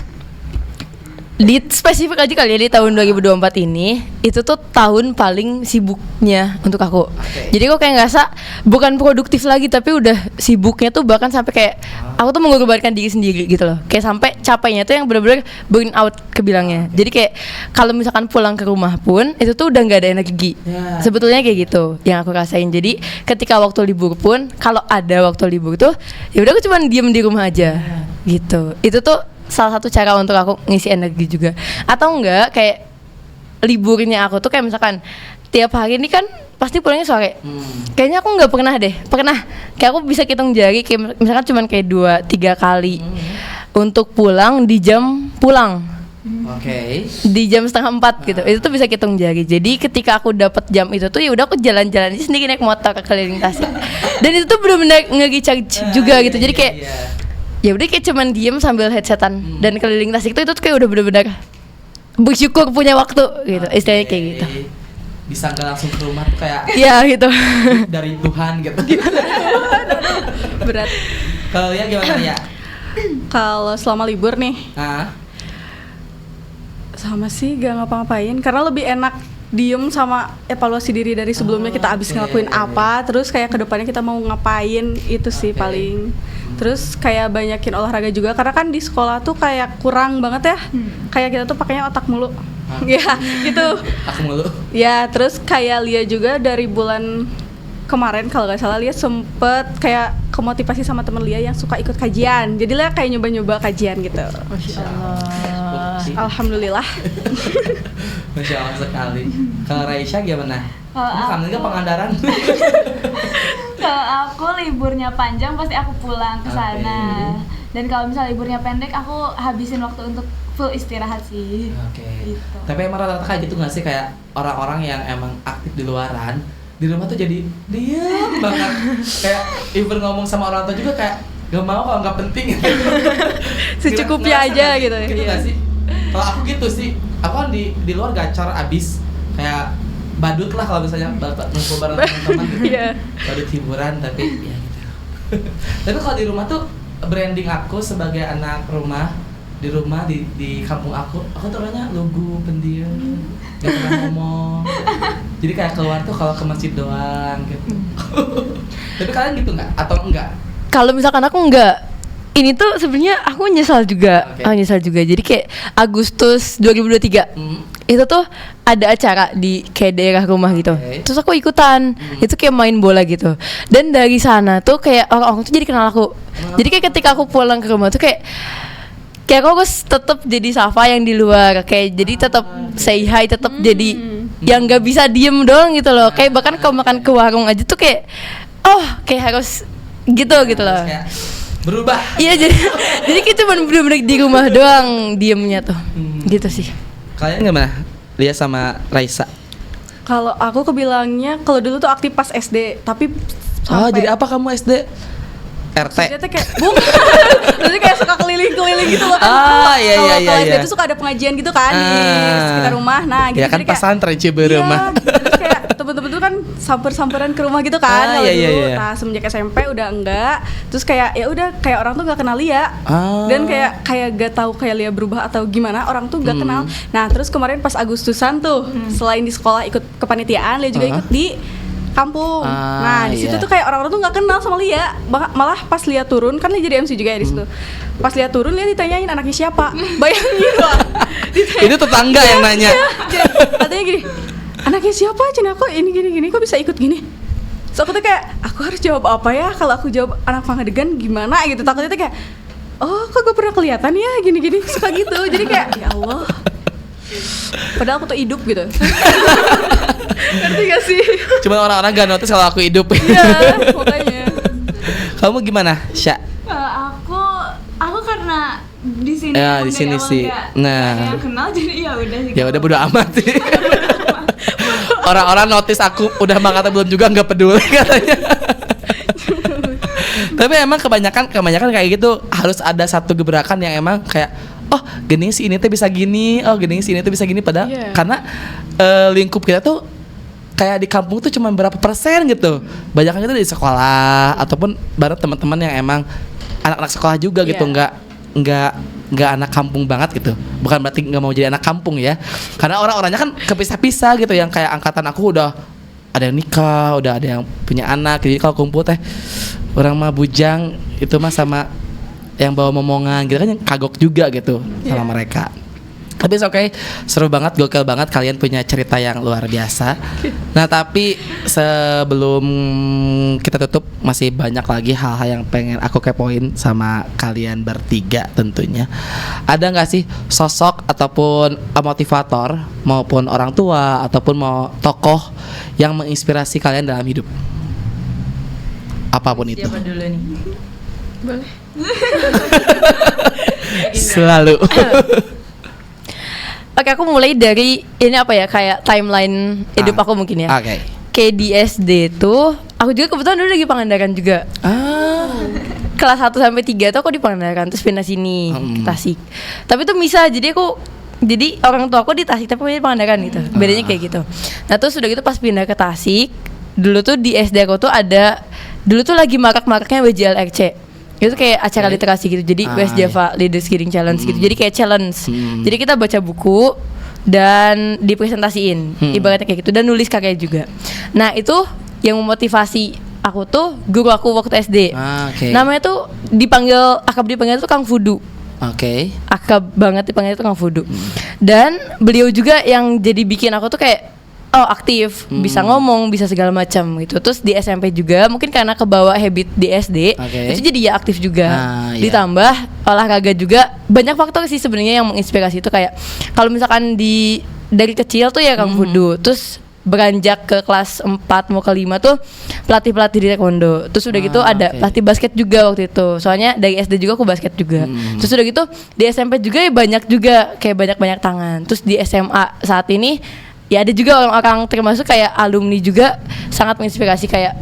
Speaker 4: di spesifik aja kali ya, di tahun 2024 ini itu tuh tahun paling sibuknya untuk aku. Jadi kok kayak ngerasa bukan produktif lagi, tapi udah sibuknya tuh bahkan sampai kayak aku tuh mengorbankan diri sendiri gitu loh. Kayak sampai capeknya tuh yang bener-bener burn out kebilangnya. Jadi kayak kalau misalkan pulang ke rumah pun itu tuh udah nggak ada energi. Sebetulnya kayak gitu yang aku rasain. Jadi ketika waktu libur pun, kalau ada waktu libur tuh ya udah aku cuma diem di rumah aja gitu. Itu tuh salah satu cara untuk aku ngisi energi juga. Atau enggak kayak liburnya aku tuh kayak misalkan tiap hari ini kan pasti pulangnya sore. Kayaknya aku nggak pernah kayak aku bisa hitung jari kayak misalkan cuman kayak 2-3 kali untuk pulang di jam pulang. Di jam 3:30 gitu. Itu tuh bisa hitung jari. Jadi ketika aku dapat jam itu tuh ya udah aku jalan-jalan aja sendiri naik motor ke keliling Tasik. Dan itu tuh benar-benar nge-recharge juga gitu. Jadi kayak ya udah kayak cuman diem sambil headsetan dan keliling Tasik itu tuh kayak udah bener-bener bersyukur punya waktu gitu, istilahnya kayak gitu.
Speaker 1: Bisa nggak langsung ke rumah tuh kayak
Speaker 4: ya gitu
Speaker 1: dari Tuhan gitu.
Speaker 3: Berat.
Speaker 1: Kalau ya gimana ya?
Speaker 3: Kalau selama libur nih, sama sih gak ngapa-ngapain karena lebih enak diem sama evaluasi diri dari sebelumnya kita abis ngelakuin apa, terus kayak kedepannya kita mau ngapain, itu sih paling. Terus kayak banyakin olahraga juga karena kan di sekolah tuh kayak kurang banget ya, kayak kita tuh pakainya otak mulu. Ya gitu.
Speaker 1: Aku mulu.
Speaker 3: Ya terus kayak Lia juga dari bulan kemarin kalau nggak salah Lia sempet kayak kemotivasi sama temen Lia yang suka ikut kajian, jadi Lia kayak nyoba-nyoba kajian gitu.
Speaker 4: Masya Allah.
Speaker 3: Alhamdulillah.
Speaker 1: Masya Allah sekali. Kalau Raisya gimana? Kamu kan Pangandaran.
Speaker 2: Kalau aku liburnya panjang pasti aku pulang ke sana. Dan kalau misalnya liburnya pendek aku habisin waktu untuk full istirahat sih.
Speaker 1: Oke.
Speaker 2: Gitu.
Speaker 1: Tapi emang rata-rata kayak gitu nggak sih, kayak orang-orang yang emang aktif di luaran, di rumah tuh jadi diam banget. Kayak even ngomong sama orang tua juga kayak gak mau kalau nggak penting.
Speaker 3: Secukupnya aja gitu.
Speaker 1: Gitu nggak sih? Kalau aku gitu sih, aku kan di luar gacor abis, kayak badut lah kalau misalnya ngumpul bareng teman-teman gitu. Badut hiburan tapi ya gitu. Tapi kalau di rumah tuh branding aku sebagai anak rumah, di rumah di kampung aku tuh orangnya lugu, pendiam, gak pernah ngomong. Jadi kayak keluar tuh kalau ke masjid doang gitu. Tapi kalian gitu nggak atau enggak?
Speaker 4: Kalau misalkan aku enggak, ini tuh sebenarnya aku nyesal juga.
Speaker 1: Okay.
Speaker 4: Aku nyesal juga. Jadi kayak Agustus 2023 itu tuh ada acara di kayak daerah rumah gitu. Terus aku ikutan. Itu kayak main bola gitu. Dan dari sana tuh kayak orang-orang tuh jadi kenal aku. Jadi kayak ketika aku pulang ke rumah tuh kayak aku harus tetap jadi Safa yang di luar, kayak jadi tetap say hi, tetap jadi yang nggak bisa diem doang gitu loh. Kayak bahkan kalau makan ke warung aja tuh kayak kayak harus gitu loh.
Speaker 1: Kayak berubah.
Speaker 4: Iya, jadi kita cuma bener-bener di rumah doang diemnya tuh. Gitu sih.
Speaker 1: Kalian gimana? Lia sama Raisa.
Speaker 3: Kalau aku kebilangnya kalau dulu tuh aktif pas SD, tapi sampai
Speaker 1: Jadi apa kamu SD? RT.
Speaker 3: Dia tuh kayak jadi kayak suka keliling-keliling gitu loh kan.
Speaker 1: Iya.
Speaker 3: Kalau SD tuh suka ada pengajian gitu kan di sekitar rumah. Nah, gitu
Speaker 1: ya kan pesantren Ciberema.
Speaker 3: Terus kayak temen-temen tuh kan samper-samperan ke rumah gitu kan kalau dulu. Nah, semenjak SMP udah enggak. Terus kayak ya udah kayak orang tuh enggak kenal Lia. Dan kayak gak tahu kayak Lia berubah atau gimana, orang tuh enggak kenal. Nah, terus kemarin pas Agustusan tuh selain di sekolah ikut kepanitiaan, Lia juga ikut di kampung. Nah, di situ tuh kayak orang-orang tuh nggak kenal sama Lia. Malah pas Lia turun, kan Lia jadi MC juga ya di situ. Pas Lia turun, Lia ditanyain anaknya siapa. Bayangin lah.
Speaker 1: Itu tetangga yang nanya.
Speaker 3: Katanya gini, anaknya siapa? Cina kok ini gini kok bisa ikut gini? So aku tuh kayak, aku harus jawab apa ya? Kalau aku jawab anak Pangadegan gimana gitu? Takutnya tuh kayak, kok gak pernah kelihatan ya gini-gini, suka gitu. Jadi kayak, ya Allah. Padahal aku tuh hidup gitu. Ngerti gak sih?
Speaker 1: Cuma orang-orang gak notice kalau aku hidup.
Speaker 3: Iya, makanya.
Speaker 1: Kamu gimana, Sya?
Speaker 2: Aku karena di sini
Speaker 1: di sini sih.
Speaker 2: Nah, yang kenal jadi ya udah sih.
Speaker 1: Ya udah bodo amat sih. Orang-orang notice aku udah banget atau belum juga nggak peduli katanya. Tapi emang kebanyakan kayak gitu, harus ada satu gebrakan yang emang kayak gini sih ini tuh bisa gini, gini sih ini tuh bisa gini, padahal karena lingkup kita tuh kayak di kampung tuh cuma berapa persen gitu. Banyakan itu di sekolah ataupun bareng teman-teman yang emang anak-anak sekolah juga gitu, nggak anak kampung banget gitu. Bukan berarti nggak mau jadi anak kampung ya, karena orang-orangnya kan kepisah-pisah gitu. Yang kayak angkatan aku udah ada yang nikah, udah ada yang punya anak. Jadi kalau kumpul orang mah bujang itu mah sama yang bawa momongan gitu kan, yang kagok juga gitu sama mereka. Tapi oke, seru banget, gokil banget, kalian punya cerita yang luar biasa. Nah tapi sebelum kita tutup, masih banyak lagi hal-hal yang pengen aku kepoin sama kalian bertiga tentunya. Ada nggak sih sosok ataupun motivator maupun orang tua ataupun mau tokoh yang menginspirasi kalian dalam hidup? Apapun itu.
Speaker 4: Siapa dulu nih?
Speaker 3: Boleh.
Speaker 1: Selalu.
Speaker 4: Oke, aku mulai dari ini apa ya, kayak timeline hidup aku mungkin ya.
Speaker 1: Oke.
Speaker 4: Kayak di SD tuh, aku juga kebetulan dulu lagi Pangandaran juga. Kelas 1 sampai 3 tuh aku di Pangandaran, terus pindah sini ke Tasik. Tapi tuh misah, jadi orang tua aku di Tasik tapi di Pangandaran gitu. Bedanya kayak gitu. Nah, terus udah gitu pas pindah ke Tasik, dulu tuh di SD aku tuh dulu tuh lagi marak-maraknya WJLRC. Itu kayak acara literasi gitu. Jadi West Java Leaders Reading Challenge gitu. Jadi kayak challenge. Jadi kita baca buku dan dipresentasiin. Ibaratnya kayak gitu, dan nulis karya juga. Nah, itu yang memotivasi aku tuh guru aku waktu SD. Namanya tuh akrab dipanggil tuh Kang Fudu. Akrab banget dipanggil tuh Kang Fudu. Dan beliau juga yang jadi bikin aku tuh kayak aktif, bisa ngomong, bisa segala macam gitu. Terus di SMP juga mungkin karena kebawa habit di SD, itu jadi ya aktif juga. Ditambah olahraga juga. Banyak faktor sih sebenarnya yang menginspirasi itu, kayak kalau misalkan dari kecil tuh ya Kang Fudu. Terus beranjak ke kelas 4 mau ke 5 tuh pelatih di taekwondo. Terus udah gitu ada pelatih basket juga waktu itu. Soalnya dari SD juga aku basket juga. Terus udah gitu di SMP juga ya banyak juga kayak banyak tangan. Terus di SMA saat ini ya ada juga orang-orang termasuk kayak alumni juga sangat menginspirasi kayak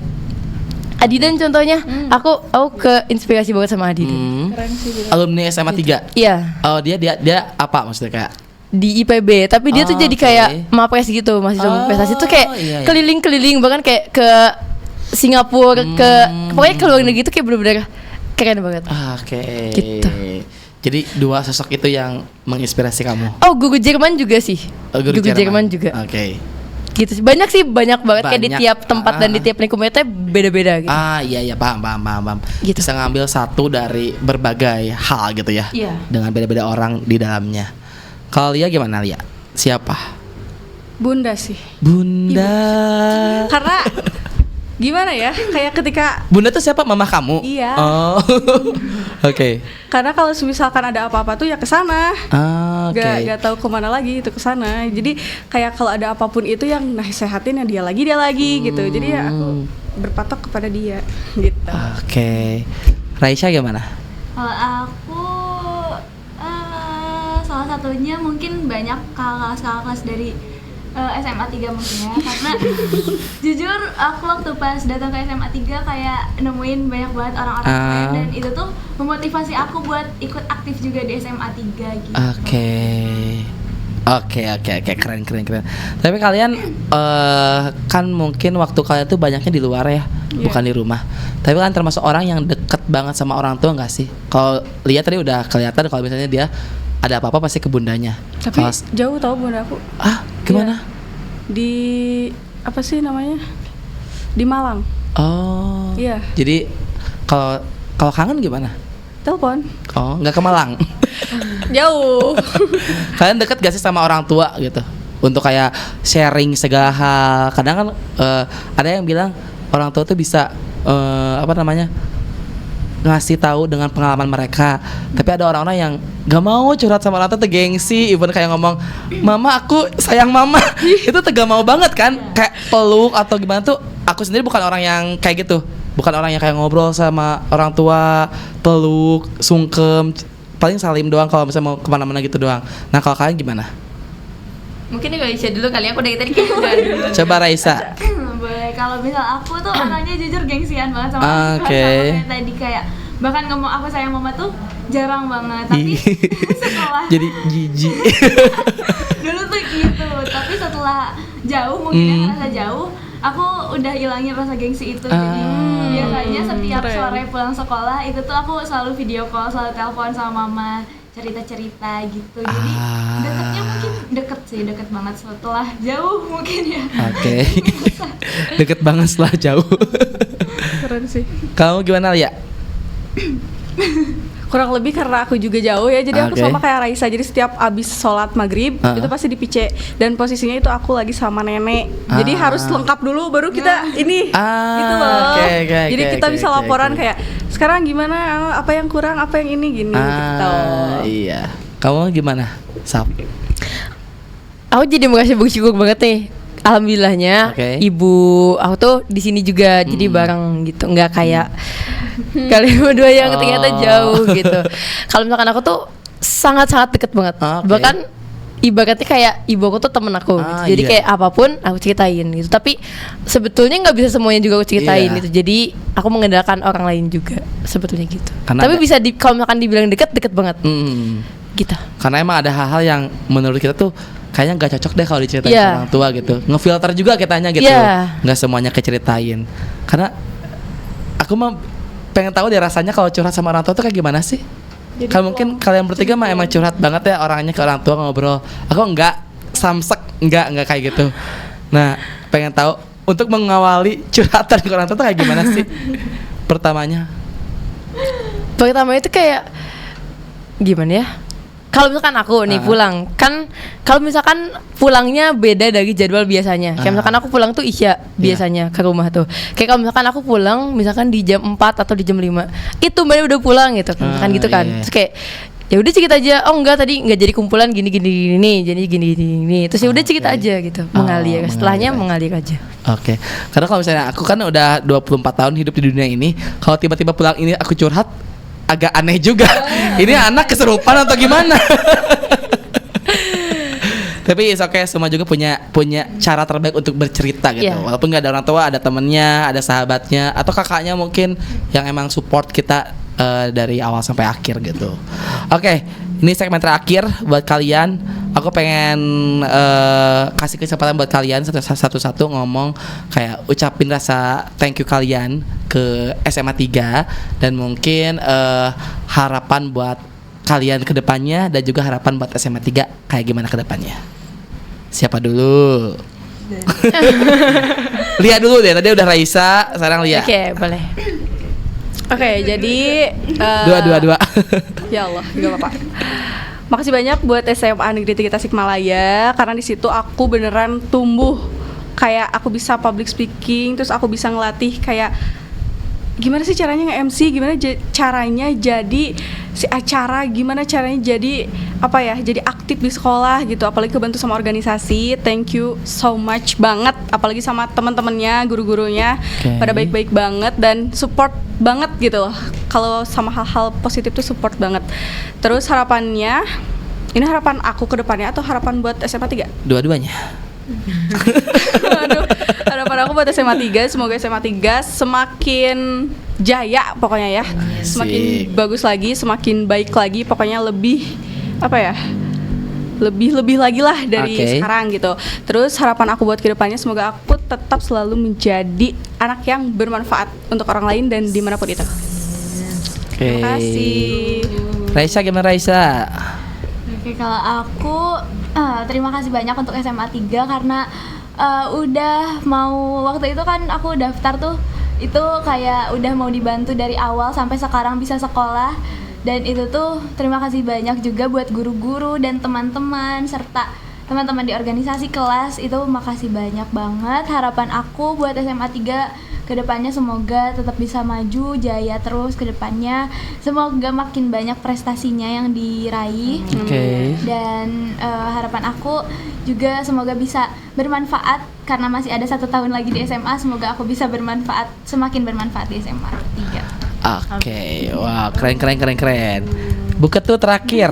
Speaker 4: Adidan contohnya. Aku ke inspirasi banget sama Adidan.
Speaker 3: Keren sih gitu.
Speaker 1: Alumni SMA 3.
Speaker 4: Iya.
Speaker 1: Oh, dia apa maksudnya kayak
Speaker 4: di IPB, tapi dia tuh jadi kayak mapres gitu, mahasiswa prestasi tuh kayak keliling-keliling bahkan kayak ke Singapura, pokoknya ke luar negeri tuh kayak bener-bener keren banget.
Speaker 1: Oke.
Speaker 4: Gitu.
Speaker 1: Jadi dua sosok itu yang menginspirasi kamu.
Speaker 4: Oh, guru Jerman juga sih. Guru Jerman juga.
Speaker 1: Oke.
Speaker 4: Gitu sih. Banyak banget kayak di tiap tempat dan di tiap lingkungannya tuh beda-beda gitu.
Speaker 1: Iya paham.
Speaker 4: Gitu.
Speaker 1: Bisa ngambil satu dari berbagai hal gitu ya.
Speaker 4: Iya.
Speaker 1: Dengan beda-beda orang di dalamnya. Kalau Lia gimana, Lia? Siapa?
Speaker 3: Bunda sih.
Speaker 1: Bunda.
Speaker 3: Karena gimana ya? Kayak ketika
Speaker 1: Bunda tuh siapa? Mama kamu?
Speaker 3: Iya.
Speaker 1: Oh. Oke.
Speaker 3: Karena kalau misalkan ada apa-apa tuh ya ke sana.
Speaker 1: Oke.
Speaker 3: Gak tahu kemana lagi itu ke sana. Jadi kayak kalau ada apapun itu yang nasehatin ya dia lagi gitu. Jadi ya aku berpatok kepada dia gitu.
Speaker 1: Oke. Raisya gimana?
Speaker 2: Kalau aku salah satunya mungkin banyak kakak kelas dari SMA 3 maksudnya. Karena jujur aku waktu pas datang ke SMA 3 kayak nemuin banyak banget orang-orang keren, dan itu tuh memotivasi aku buat ikut aktif juga di SMA 3 gitu.
Speaker 1: Oke, keren. Tapi kalian kan mungkin waktu kalian tuh banyaknya di luar ya, bukan di rumah. Tapi kan termasuk orang yang deket banget sama orang tua nggak sih? Kalau lihat tadi udah kelihatan kalau misalnya dia ada apa-apa pasti ke bundanya.
Speaker 3: Tapi jauh tau bunda aku.
Speaker 1: Gimana?
Speaker 3: Ya, di apa sih namanya? Di Malang.
Speaker 1: Oh.
Speaker 3: Iya.
Speaker 1: Jadi kalau kangen gimana?
Speaker 3: Telepon.
Speaker 1: Oh, nggak ke Malang.
Speaker 3: Jauh.
Speaker 1: Kalian deket gak sih sama orang tua gitu? Untuk kayak sharing segala hal. Kadang kan ada yang bilang orang tua tuh bisa ngasih tahu dengan pengalaman mereka. Tapi ada orang-orang yang gak mau curhat sama orang tua tuh gengsi. Even kayak ngomong, mama aku sayang mama. Itu tuh gak mau banget kan. Kayak peluk atau gimana tuh. Aku sendiri bukan orang yang kayak gitu. Bukan orang yang kayak ngobrol sama orang tua, peluk, sungkem. Paling salim doang kalau misalnya mau kemana-mana gitu doang. Nah kalau kalian gimana?
Speaker 4: Mungkin nih Raisa dulu kali, aku dari tadi kayak udah dulu.
Speaker 1: Coba Raisa.
Speaker 2: Boleh. Kalau misal aku tuh orangnya jujur gengsian banget sama sama kayak tadi, kayak bahkan ngomong aku sayang mama tuh jarang banget. Tapi setelah
Speaker 1: jadi jijik.
Speaker 2: dulu tuh gitu, tapi setelah jauh mungkin ngerasa jauh, aku udah hilangin rasa gengsi itu. Jadi biasanya setiap sore pulang sekolah itu tuh aku selalu video call, selalu telepon sama mama, cerita-cerita gitu. Jadi deketnya mungkin deket banget setelah jauh mungkin ya.
Speaker 1: Oke. Deket banget setelah jauh.
Speaker 3: Keren sih.
Speaker 1: Kamu gimana ya?
Speaker 3: Kurang lebih karena aku juga jauh ya, jadi aku sama kayak Raisa. Jadi setiap abis sholat maghrib itu pasti di PC, dan posisinya itu aku lagi sama nenek. Jadi harus lengkap dulu baru kita ini gitu loh. Jadi kita bisa laporan kayak sekarang gimana, apa yang kurang, apa yang ini gini gitu.
Speaker 1: Iya. Kamu gimana, Sap?
Speaker 4: Aku jadi merasa bersyukur banget nih. Alhamdulillahnya ibu aku tuh di sini juga, jadi bareng gitu, nggak kayak kalian berdua yang ternyata jauh gitu. Kalau misalkan aku tuh sangat deket banget, bahkan ibaratnya kayak ibu aku tuh temen aku gitu. Jadi kayak apapun aku ceritain gitu. Tapi sebetulnya nggak bisa semuanya juga aku ceritain gitu. Jadi aku mengandalkan orang lain juga sebetulnya gitu. Karena tapi bisa kalau misalkan dibilang deket banget gitu. Karena emang ada hal-hal yang menurut kita tuh kayaknya nggak cocok deh kalau diceritain sama orang tua gitu. Ngefilter juga kitanya gitu. Nggak semuanya keceritain. Karena aku mah pengen tahu deh rasanya kalau curhat sama orang tua tuh kayak gimana sih? Kalau mungkin kalian bertiga mah emang curhat banget ya orangnya ke orang tua, ngobrol. Aku enggak, samsek enggak kayak gitu. Nah, pengen tahu untuk mengawali curhatan ke orang tua tuh kayak gimana sih? Pertama itu kayak gimana ya? Kalau misalkan aku nih pulang, kan kalau misalkan pulangnya beda dari jadwal biasanya. Kayak misalkan aku pulang tuh Isya biasanya ke rumah tuh. Kayak kalau misalkan aku pulang misalkan di jam 4 atau di jam 5, itu Mbak udah pulang gitu kan. Misalkan gitu kan. Terus kayak ya udah cerita aja, oh enggak tadi nggak jadi kumpulan gini jadi gini terus ya udah cerita aja gitu, mengalir. Setelahnya mengalir aja.
Speaker 1: Oke. Karena kalau misalnya aku kan udah 24 tahun hidup di dunia ini, kalau tiba-tiba pulang ini aku curhat agak aneh juga. Ini anak keserupan atau gimana? Tapi semua juga punya cara terbaik untuk bercerita gitu. Walaupun nggak ada orang tua, ada temennya, ada sahabatnya, atau kakaknya mungkin yang emang support kita dari awal sampai akhir gitu. Oke, ini segmen terakhir buat kalian. Aku pengen kasih kesempatan buat kalian satu-satu ngomong, kayak ucapin rasa thank you kalian ke SMA 3 dan mungkin harapan buat kalian ke depannya dan juga harapan buat SMA 3 kayak gimana ke depannya. Siapa dulu? Lia dulu deh, tadi udah Raisa, sekarang Lia.
Speaker 4: Oke, boleh.
Speaker 3: Oke, jadi
Speaker 1: dua.
Speaker 3: Ya Allah, gak apa-apa. Makasih banyak buat SMA Negeri 3 Tasikmalaya, karena di situ aku beneran tumbuh, kayak aku bisa public speaking, terus aku bisa ngelatih kayak gimana sih caranya nge-MC, gimana caranya jadi si acara, gimana caranya jadi jadi aktif di sekolah gitu, apalagi kebantu sama organisasi. Thank you so much banget, apalagi sama teman-temannya, guru-gurunya, pada baik-baik banget dan support banget gitu loh. Kalau sama hal-hal positif tuh support banget. Terus harapannya, ini harapan aku ke depannya atau harapan buat SMA 3?
Speaker 1: Dua-duanya.
Speaker 3: Aduh, harapan aku buat SMA 3, semoga SMA 3 semakin jaya pokoknya ya. Semakin bagus lagi, semakin baik lagi, pokoknya lebih lebih lagi lah dari sekarang gitu. Terus harapan aku buat kedepannya, semoga aku tetap selalu menjadi anak yang bermanfaat untuk orang lain dan dimanapun itu. Terima kasih.
Speaker 1: Raisa, gimana Raisa?
Speaker 2: Oke, kalau aku terima kasih banyak untuk SMA 3 karena udah mau, waktu itu kan aku daftar tuh itu kayak udah mau dibantu dari awal sampai sekarang bisa sekolah. Dan itu tuh terima kasih banyak juga buat guru-guru dan teman-teman serta teman-teman di organisasi kelas, itu makasih banyak banget. Harapan aku buat SMA 3 kedepannya semoga tetap bisa maju jaya terus kedepannya, semoga makin banyak prestasinya yang diraih. Dan harapan aku juga semoga bisa bermanfaat karena masih ada 1 tahun lagi di SMA, semoga aku bisa bermanfaat, semakin bermanfaat di SMA 3.
Speaker 1: Oke, wah keren. Buket tuh terakhir.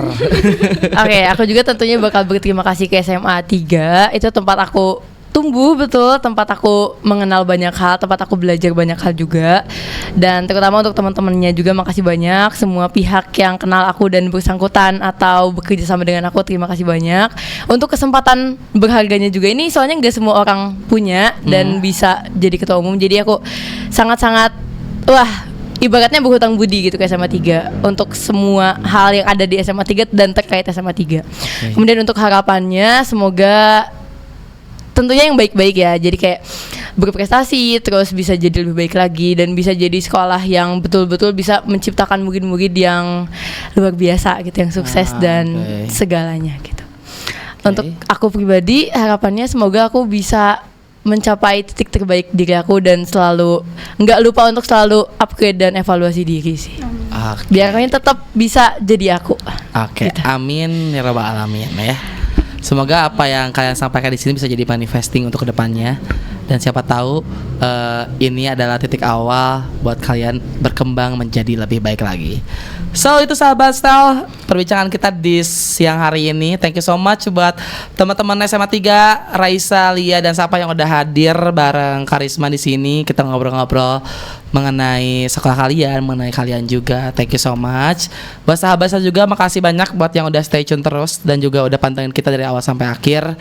Speaker 4: Oke, aku juga tentunya bakal berterima kasih ke SMA 3. Itu tempat aku tumbuh, betul, tempat aku mengenal banyak hal, tempat aku belajar banyak hal juga. Dan terutama untuk teman-temannya juga makasih banyak. Semua pihak yang kenal aku dan bersangkutan atau bekerja sama dengan aku, terima kasih banyak. Untuk kesempatan berharganya juga ini, soalnya nggak semua orang punya dan bisa jadi ketua umum. Jadi aku sangat-sangat ibaratnya berhutang budi gitu ke SMA 3 untuk semua hal yang ada di SMA 3 dan terkait SMA 3. Kemudian untuk harapannya semoga tentunya yang baik-baik ya. Jadi kayak berprestasi, terus bisa jadi lebih baik lagi dan bisa jadi sekolah yang betul-betul bisa menciptakan murid-murid yang luar biasa gitu, yang sukses dan segalanya gitu. Untuk aku pribadi harapannya semoga aku bisa mencapai titik terbaik diri aku dan selalu nggak lupa untuk selalu upgrade dan evaluasi diri sih. Biar kalian tetap bisa jadi aku.
Speaker 1: Gitu. Amin ya rabbal alamin ya. Semoga apa yang kalian sampaikan di sini bisa jadi manifesting untuk kedepannya, dan siapa tahu ini adalah titik awal buat kalian berkembang menjadi lebih baik lagi. So itu sahabat style perbincangan kita di siang hari ini. Thank you so much buat teman-teman SMA 3, Raisa, Lia dan Sapa yang udah hadir bareng Karisma di sini. Kita ngobrol-ngobrol mengenai sekolah kalian, mengenai kalian juga. Thank you so much. Buat sahabat saya juga makasih banyak buat yang udah stay tune terus dan juga udah pantengin kita dari awal sampai akhir.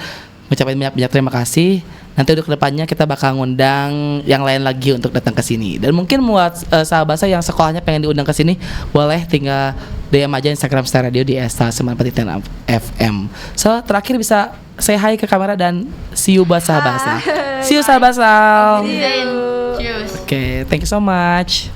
Speaker 1: Ucapin banyak terima kasih. Nanti untuk kedepannya kita bakal ngundang yang lain lagi untuk datang ke sini. Dan mungkin buat sahabat saya yang sekolahnya pengen diundang ke sini, boleh tinggal DM aja Instagram Star Radio di esta9.10 FM. So terakhir bisa say hi ke kamera dan see you buat sahabat saya. See you sahabat saya.
Speaker 4: Cheers.
Speaker 1: Oke, thank you so much.